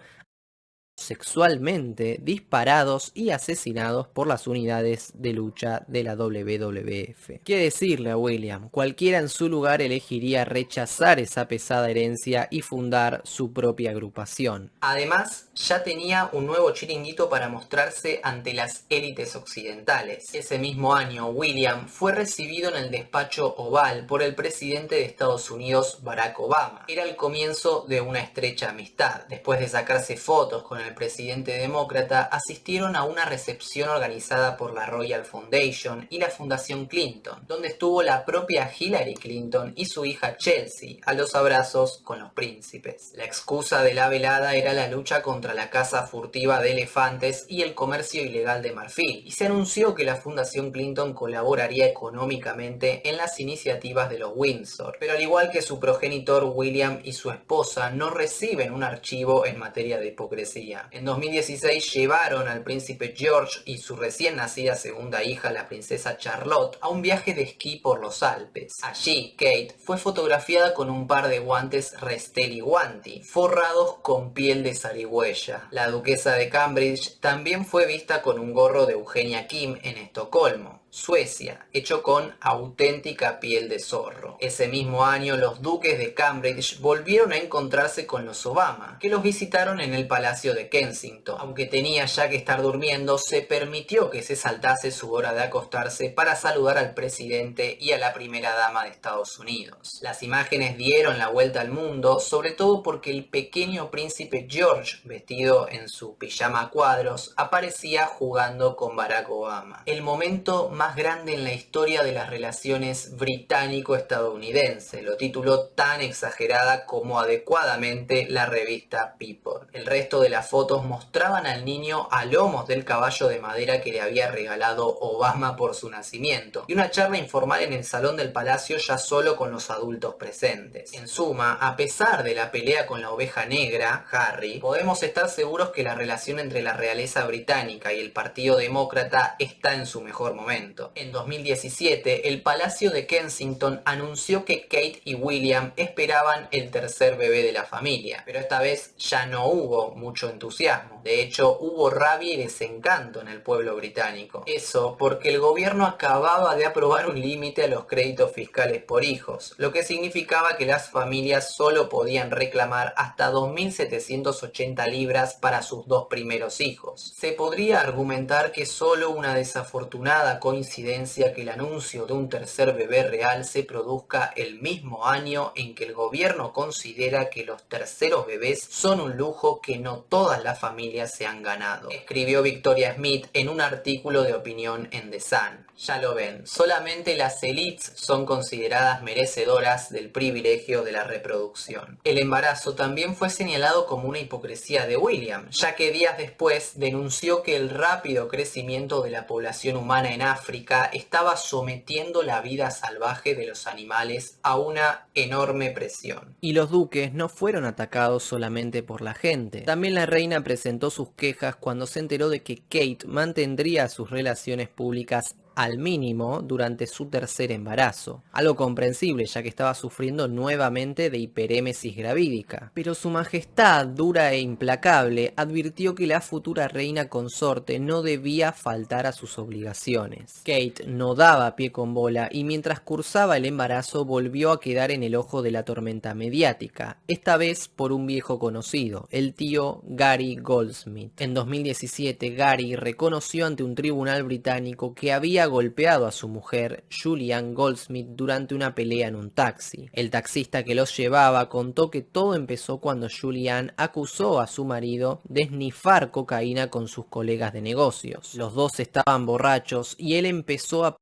sexualmente disparados y asesinados por las unidades de lucha de la WWF. ¿Qué decirle a William? Cualquiera en su lugar elegiría rechazar esa pesada herencia y fundar su propia agrupación. Además, ya tenía un nuevo chiringuito para mostrarse ante las élites occidentales. Ese mismo año, William fue recibido en el despacho Oval por el presidente de Estados Unidos, Barack Obama. Era el comienzo de una estrecha amistad. Después de sacarse fotos con el presidente demócrata, asistieron a una recepción organizada por la Royal Foundation y la Fundación Clinton, donde estuvo la propia Hillary Clinton y su hija Chelsea, a los abrazos con los príncipes. La excusa de la velada era la lucha contra la caza furtiva de elefantes y el comercio ilegal de marfil, y se anunció que la Fundación Clinton colaboraría económicamente en las iniciativas de los Windsor, pero al igual que su progenitor William y su esposa, no reciben un archivo en materia de hipocresía. En 2016 llevaron al príncipe George y su recién nacida segunda hija, la princesa Charlotte, a un viaje de esquí por los Alpes. Allí, Kate fue fotografiada con un par de guantes Resteli Guanti, forrados con piel de zarigüeya. La duquesa de Cambridge también fue vista con un gorro de Eugenia Kim en Estocolmo, Suecia, hecho con auténtica piel de zorro. Ese mismo año, los duques de Cambridge volvieron a encontrarse con los Obama, que los visitaron en el Palacio de Kensington. Aunque tenía ya que estar durmiendo, se permitió que se saltase su hora de acostarse para saludar al presidente y a la primera dama de Estados Unidos. Las imágenes dieron la vuelta al mundo, sobre todo porque el pequeño príncipe George, vestido en su pijama a cuadros, aparecía jugando con Barack Obama. El momento más grande en la historia de las relaciones británico-estadounidense, lo tituló tan exagerada como adecuadamente la revista People. El resto de las fotos mostraban al niño a lomos del caballo de madera que le había regalado Obama por su nacimiento, y una charla informal en el salón del palacio ya solo con los adultos presentes. En suma, a pesar de la pelea con la oveja negra, Harry, podemos estar seguros que la relación entre la realeza británica y el Partido Demócrata está en su mejor momento. En 2017, el Palacio de Kensington anunció que Kate y William esperaban el tercer bebé de la familia, pero esta vez ya no hubo mucho entusiasmo. De hecho, hubo rabia y desencanto en el pueblo británico. Eso porque el gobierno acababa de aprobar un límite a los créditos fiscales por hijos, lo que significaba que las familias solo podían reclamar hasta 2.780 libras para sus 2 primeros hijos. Se podría argumentar que solo una desafortunada coincidencia que el anuncio de un tercer bebé real se produzca el mismo año en que el gobierno considera que los terceros bebés son un lujo que no todas las familias se han ganado, escribió Victoria Smith en un artículo de opinión en The Sun. Ya lo ven, solamente las élites son consideradas merecedoras del privilegio de la reproducción. El embarazo también fue señalado como una hipocresía de William, ya que días después denunció que el rápido crecimiento de la población humana en África África estaba sometiendo la vida salvaje de los animales a una enorme presión. Y los duques no fueron atacados solamente por la gente. También la reina presentó sus quejas cuando se enteró de que Kate mantendría sus relaciones públicas al mínimo durante su tercer embarazo, algo comprensible ya que estaba sufriendo nuevamente de hiperémesis gravídica. Pero su majestad, dura e implacable, advirtió que la futura reina consorte no debía faltar a sus obligaciones. Kate no daba pie con bola y mientras cursaba el embarazo volvió a quedar en el ojo de la tormenta mediática, esta vez por un viejo conocido, el tío Gary Goldsmith. En 2017, Gary reconoció ante un tribunal británico que había golpeado a su mujer, Julianne Goldsmith, durante una pelea en un taxi. El taxista que los llevaba contó que todo empezó cuando Julianne acusó a su marido de esnifar cocaína con sus colegas de negocios. Los dos estaban borrachos y él empezó a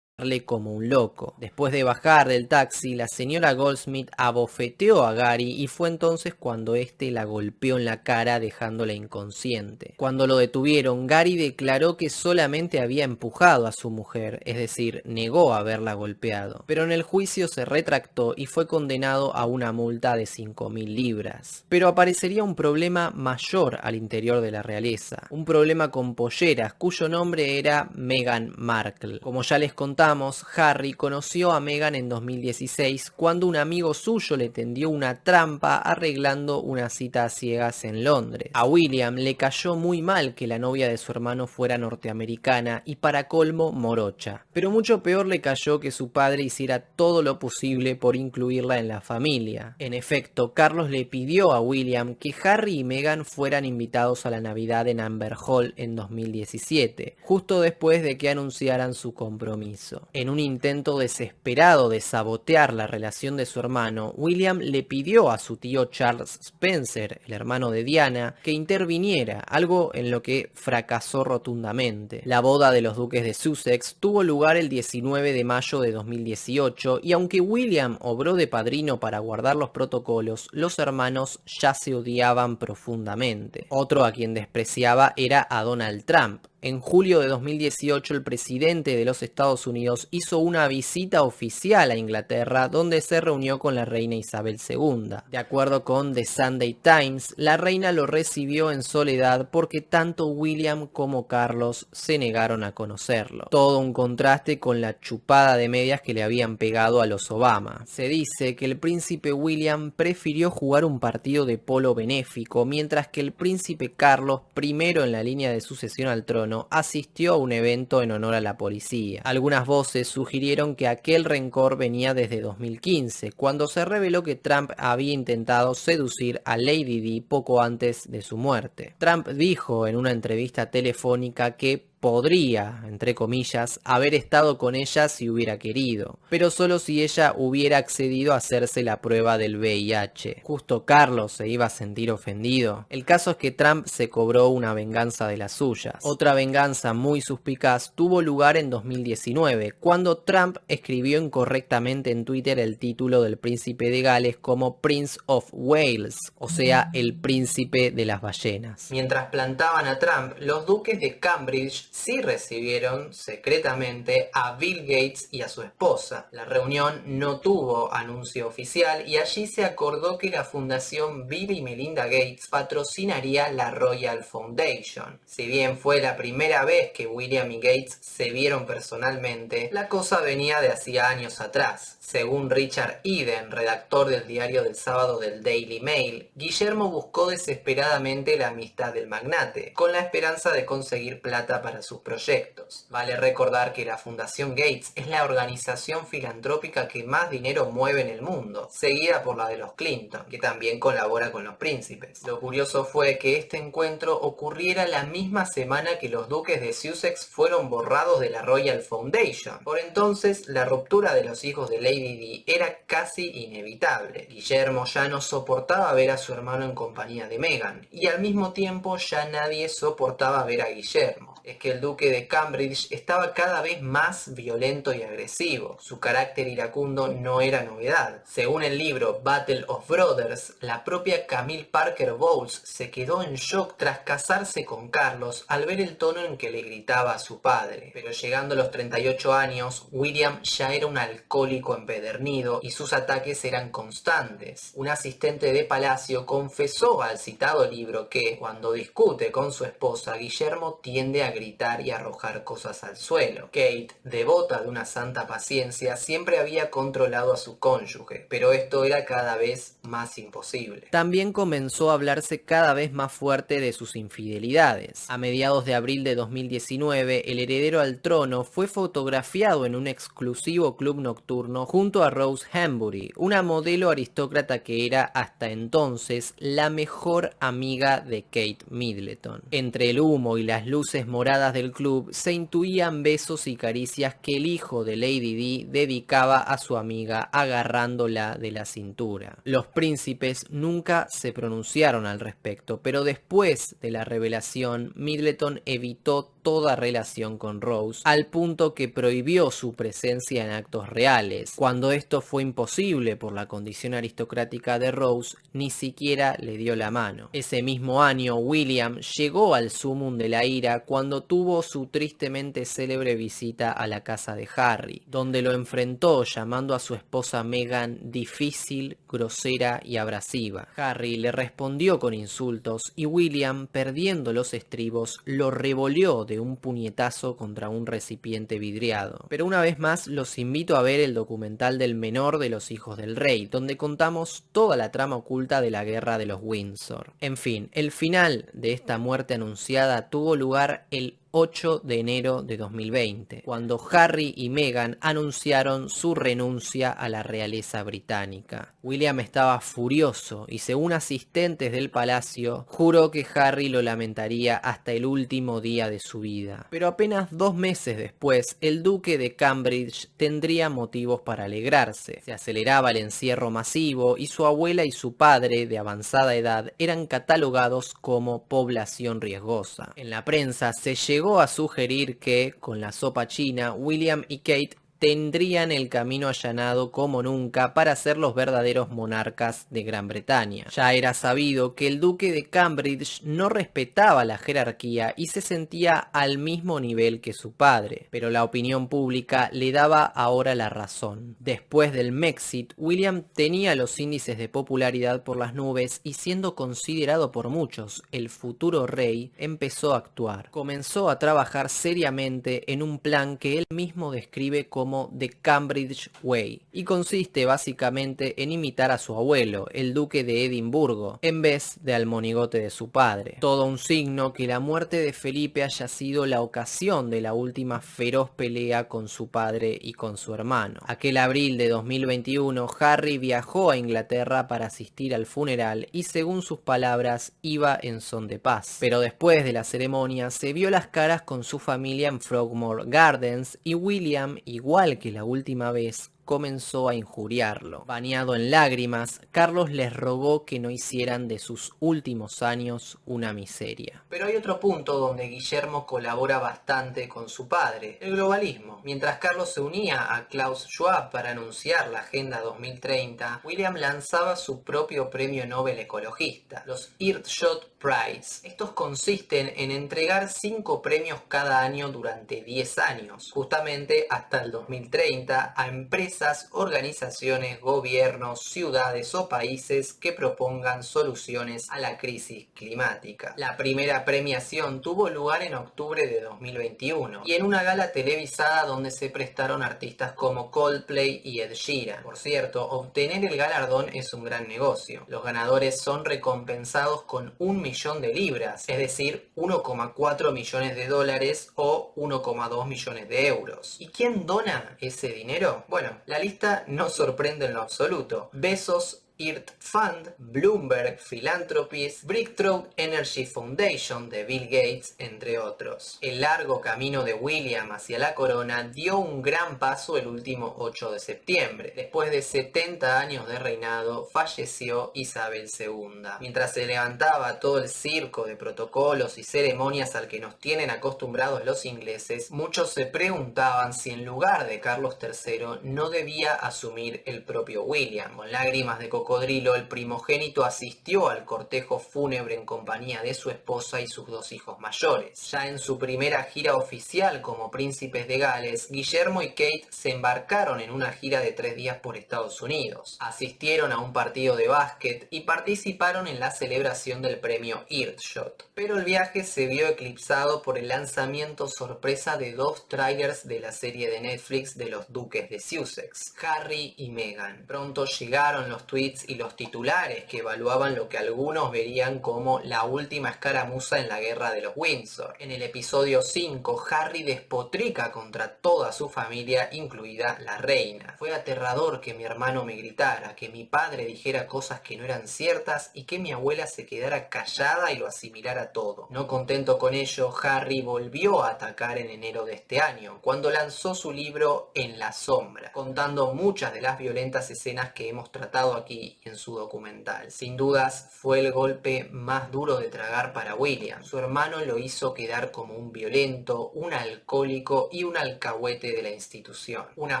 como un loco. Después de bajar del taxi, la señora Goldsmith abofeteó a Gary y fue entonces cuando este la golpeó en la cara dejándola inconsciente. Cuando lo detuvieron, Gary declaró que solamente había empujado a su mujer, es decir, negó haberla golpeado. Pero en el juicio se retractó y fue condenado a una multa de 5.000 libras. Pero aparecería un problema mayor al interior de la realeza, un problema con polleras cuyo nombre era Meghan Markle. Como ya les contamos, Harry conoció a Meghan en 2016 cuando un amigo suyo le tendió una trampa arreglando una cita a ciegas en Londres. A William le cayó muy mal que la novia de su hermano fuera norteamericana y para colmo morocha, pero mucho peor le cayó que su padre hiciera todo lo posible por incluirla en la familia. En efecto, Carlos le pidió a William que Harry y Meghan fueran invitados a la Navidad en Amber Hall en 2017, justo después de que anunciaran su compromiso. En un intento desesperado de sabotear la relación de su hermano, William le pidió a su tío Charles Spencer, el hermano de Diana, que interviniera, algo en lo que fracasó rotundamente. La boda de los duques de Sussex tuvo lugar el 19 de mayo de 2018 y aunque William obró de padrino para guardar los protocolos, los hermanos ya se odiaban profundamente. Otro a quien despreciaba era a Donald Trump. En julio de 2018, el presidente de los Estados Unidos hizo una visita oficial a Inglaterra donde se reunió con la reina Isabel II. De acuerdo con The Sunday Times, la reina lo recibió en soledad porque tanto William como Carlos se negaron a conocerlo. Todo un contraste con la chupada de medias que le habían pegado a los Obama. Se dice que el príncipe William prefirió jugar un partido de polo benéfico, mientras que el príncipe Carlos, primero en la línea de sucesión al trono, asistió a un evento en honor a la policía. Algunas voces sugirieron que aquel rencor venía desde 2015, cuando se reveló que Trump había intentado seducir a Lady Di poco antes de su muerte. Trump dijo en una entrevista telefónica que podría, entre comillas, haber estado con ella si hubiera querido, pero solo si ella hubiera accedido a hacerse la prueba del VIH. Justo Carlos se iba a sentir ofendido. El caso es que Trump se cobró una venganza de las suyas. Otra venganza muy suspicaz tuvo lugar en 2019, cuando Trump escribió incorrectamente en Twitter el título del príncipe de Gales como Prince of Wales, o sea, el príncipe de las ballenas. Mientras plantaban a Trump, los duques de Cambridge sí recibieron secretamente a Bill Gates y a su esposa. La reunión no tuvo anuncio oficial y allí se acordó que la fundación Bill y Melinda Gates patrocinaría la Royal Foundation. Si bien fue la primera vez que William y Gates se vieron personalmente, la cosa venía de hacía años atrás. Según Richard Eden, redactor del diario del sábado del Daily Mail, Guillermo buscó desesperadamente la amistad del magnate, con la esperanza de conseguir plata para sus proyectos. Vale recordar que la Fundación Gates es la organización filantrópica que más dinero mueve en el mundo, seguida por la de los Clinton, que también colabora con los príncipes. Lo curioso fue que este encuentro ocurriera la misma semana que los duques de Sussex fueron borrados de la Royal Foundation. Por entonces, la ruptura de los hijos de Lady Di era casi inevitable. Guillermo ya no soportaba ver a su hermano en compañía de Meghan, y al mismo tiempo ya nadie soportaba ver a Guillermo. es que el duque de Cambridge estaba cada vez más violento y agresivo. Su carácter iracundo no era novedad. Según el libro Battle of Brothers, la propia Camille Parker Bowles se quedó en shock tras casarse con Carlos al ver el tono en que le gritaba a su padre. Pero llegando a los 38 años, William ya era un alcohólico empedernido y sus ataques eran constantes. Un asistente de palacio confesó al citado libro que, cuando discute con su esposa, Guillermo tiende a gritar y arrojar cosas al suelo. Kate, devota de una santa paciencia, siempre había controlado a su cónyuge, pero esto era cada vez más imposible. También comenzó a hablarse cada vez más fuerte de sus infidelidades. A mediados de abril de 2019, el heredero al trono fue fotografiado en un exclusivo club nocturno junto a Rose Hambury, una modelo aristócrata que era hasta entonces la mejor amiga de Kate Middleton. Entre el humo y las luces moradas del club se intuían besos y caricias que el hijo de Lady Di dedicaba a su amiga agarrándola de la cintura. Los príncipes nunca se pronunciaron al respecto, pero después de la revelación, Middleton evitó toda relación con Rose, al punto que prohibió su presencia en actos reales. Cuando esto fue imposible por la condición aristocrática de Rose, ni siquiera le dio la mano. Ese mismo año, William llegó al sumum de la ira cuando tuvo su tristemente célebre visita a la casa de Harry, donde lo enfrentó llamando a su esposa Meghan difícil, grosera y abrasiva. Harry le respondió con insultos y William, perdiendo los estribos, lo revoleó de un puñetazo contra un recipiente vidriado. Pero una vez más los invito a ver el documental del menor de los hijos del rey, donde contamos toda la trama oculta de la guerra de los Windsor. En fin, el final de esta muerte anunciada tuvo lugar el 8 de enero de 2020, cuando Harry y Meghan anunciaron su renuncia a la realeza británica. William estaba furioso y, según asistentes del palacio, juró que Harry lo lamentaría hasta el último día de su vida. Pero apenas 2 meses después, el duque de Cambridge tendría motivos para alegrarse. Se aceleraba el encierro masivo y su abuela y su padre, de avanzada edad, eran catalogados como población riesgosa. En la prensa se llegó a sugerir que, con la sopa china, William y Kate tendrían el camino allanado como nunca para ser los verdaderos monarcas de Gran Bretaña. Ya era sabido que el duque de Cambridge no respetaba la jerarquía y se sentía al mismo nivel que su padre, pero la opinión pública le daba ahora la razón. Después del Brexit, William tenía los índices de popularidad por las nubes y, siendo considerado por muchos el futuro rey, empezó a actuar. Comenzó a trabajar seriamente en un plan que él mismo describe como The Cambridge Way, y consiste básicamente en imitar a su abuelo, el duque de Edimburgo, en vez de al monigote de su padre. Todo un signo que la muerte de Felipe haya sido la ocasión de la última feroz pelea con su padre y con su hermano. Aquel abril de 2021, Harry viajó a Inglaterra para asistir al funeral y, según sus palabras, iba en son de paz. Pero después de la ceremonia se vio las caras con su familia en Frogmore Gardens y William, igual que la última vez, comenzó a injuriarlo. Bañado en lágrimas, Carlos les rogó que no hicieran de sus últimos años una miseria. Pero hay otro punto donde Guillermo colabora bastante con su padre, el globalismo. Mientras Carlos se unía a Klaus Schwab para anunciar la Agenda 2030, William lanzaba su propio premio Nobel ecologista, los Earthshot Prize. Estos consisten en entregar 5 premios cada año durante 10 años, justamente hasta el 2030, a empresas, organizaciones, gobiernos, ciudades o países que propongan soluciones a la crisis climática. La primera premiación tuvo lugar en octubre de 2021 y en una gala televisada donde se prestaron artistas como Coldplay y Ed Sheeran. Por cierto, obtener el galardón es un gran negocio. Los ganadores son recompensados con 1 millón de libras, es decir, 1,4 millones de dólares o 1,2 millones de euros. ¿Y quién dona ese dinero? Bueno, la lista no sorprende en lo absoluto. Bezos Earth Fund, Bloomberg Philanthropies, Breakthrough Energy Foundation de Bill Gates, entre otros. El largo camino de William hacia la corona dio un gran paso el último 8 de septiembre. Después de 70 años de reinado, falleció Isabel II. Mientras se levantaba todo el circo de protocolos y ceremonias al que nos tienen acostumbrados los ingleses, muchos se preguntaban si en lugar de Carlos III no debía asumir el propio William. Con lágrimas de cocodrilo, el primogénito asistió al cortejo fúnebre en compañía de su esposa y sus 2 hijos mayores. Ya en su primera gira oficial como príncipes de Gales, Guillermo y Kate se embarcaron en una gira de 3 días por Estados Unidos. Asistieron a un partido de básquet y participaron en la celebración del premio Earthshot. Pero el viaje se vio eclipsado por el lanzamiento sorpresa de 2 trailers de la serie de Netflix de los duques de Sussex, Harry y Meghan. Pronto llegaron los tweets y los titulares que evaluaban lo que algunos verían como la última escaramuza en la guerra de los Windsor. En el episodio 5, Harry despotrica contra toda su familia, incluida la reina. Fue aterrador que mi hermano me gritara, que mi padre dijera cosas que no eran ciertas y que mi abuela se quedara callada y lo asimilara todo. No contento con ello, Harry volvió a atacar en enero de este año, cuando lanzó su libro En la sombra, contando muchas de las violentas escenas que hemos tratado aquí en su documental. Sin dudas, fue el golpe más duro de tragar para William. Su hermano lo hizo quedar como un violento, un alcohólico y un alcahuete de la institución. Una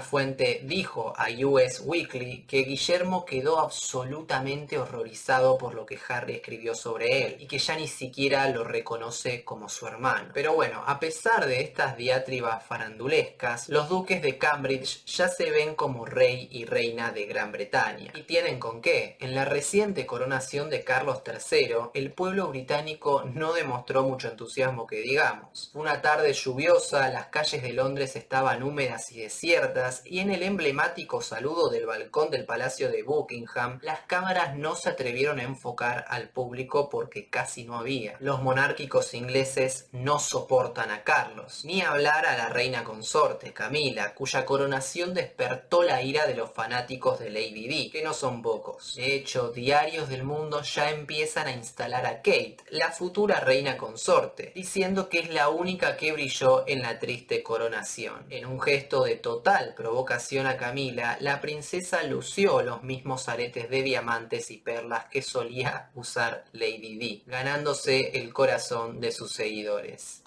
fuente dijo a US Weekly que Guillermo quedó absolutamente horrorizado por lo que Harry escribió sobre él y que ya ni siquiera lo reconoce como su hermano. Pero bueno, a pesar de estas diatribas farandulescas, los duques de Cambridge ya se ven como rey y reina de Gran Bretaña. ¿Y tienen con qué? En la reciente coronación de Carlos III, el pueblo británico no demostró mucho entusiasmo que digamos. Una tarde lluviosa, las calles de Londres estaban húmedas y desiertas, y en el emblemático saludo del balcón del Palacio de Buckingham, las cámaras no se atrevieron a enfocar al público porque casi no había. Los monárquicos ingleses no soportan a Carlos, ni hablar a la reina consorte, Camila, cuya coronación despertó la ira de los fanáticos de Lady Di, que no son pocos. De hecho, diarios del mundo ya empiezan a instalar a Kate, la futura reina consorte, diciendo que es la única que brilló en la triste coronación. En un gesto de total provocación a Camila, la princesa lució los mismos aretes de diamantes y perlas que solía usar Lady Di, ganándose el corazón de sus seguidores.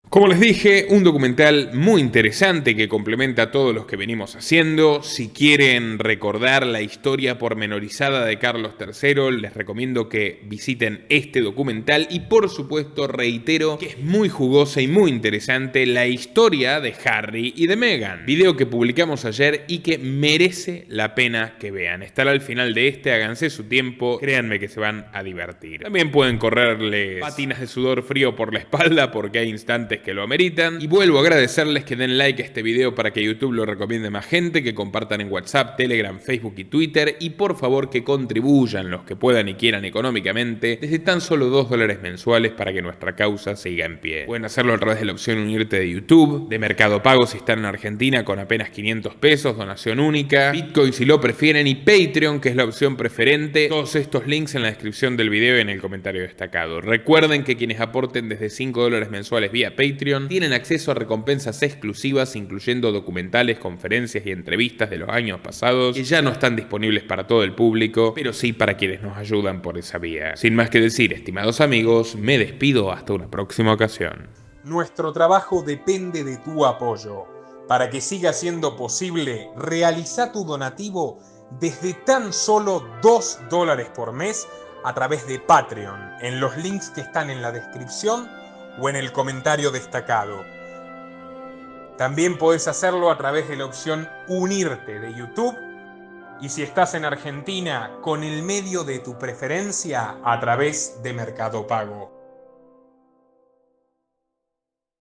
Como les dije, un documental muy interesante que complementa todos los que venimos haciendo. Si quieren recordar la historia pormenorizada de Carlos III, les recomiendo que visiten este documental y por supuesto reitero que es muy jugosa y muy interesante la historia de Harry y de Meghan, video que publicamos ayer y que merece la pena que vean. Estará al final de este, háganse su tiempo, créanme que se van a divertir. También pueden correrles patinas de sudor frío por la espalda porque hay instantes que lo ameritan. Y vuelvo a agradecerles que den like a este video para que YouTube lo recomiende más gente, que compartan en WhatsApp, Telegram, Facebook y Twitter, y por favor que contribuyan los que puedan y quieran económicamente desde tan solo $2 mensuales para que nuestra causa siga en pie. Pueden hacerlo a través de la opción unirte de YouTube, de Mercado Pago si están en Argentina con apenas 500 pesos, donación única, Bitcoin si lo prefieren y Patreon, que es la opción preferente. Todos estos links en la descripción del video y en el comentario destacado. Recuerden que quienes aporten desde $5 mensuales vía Patreon tienen acceso a recompensas exclusivas, incluyendo documentales, conferencias y entrevistas de los años pasados que ya no están disponibles para todo el público, pero sí para quienes nos ayudan por esa vía. Sin más que decir, estimados amigos, me despido hasta una próxima ocasión. Nuestro trabajo depende de tu apoyo. Para que siga siendo posible, realiza tu donativo desde tan solo $2 por mes a través de Patreon, en los links que están en la descripción o en el comentario destacado. También podés hacerlo a través de la opción Unirte de YouTube, y si estás en Argentina, con el medio de tu preferencia a través de Mercado Pago.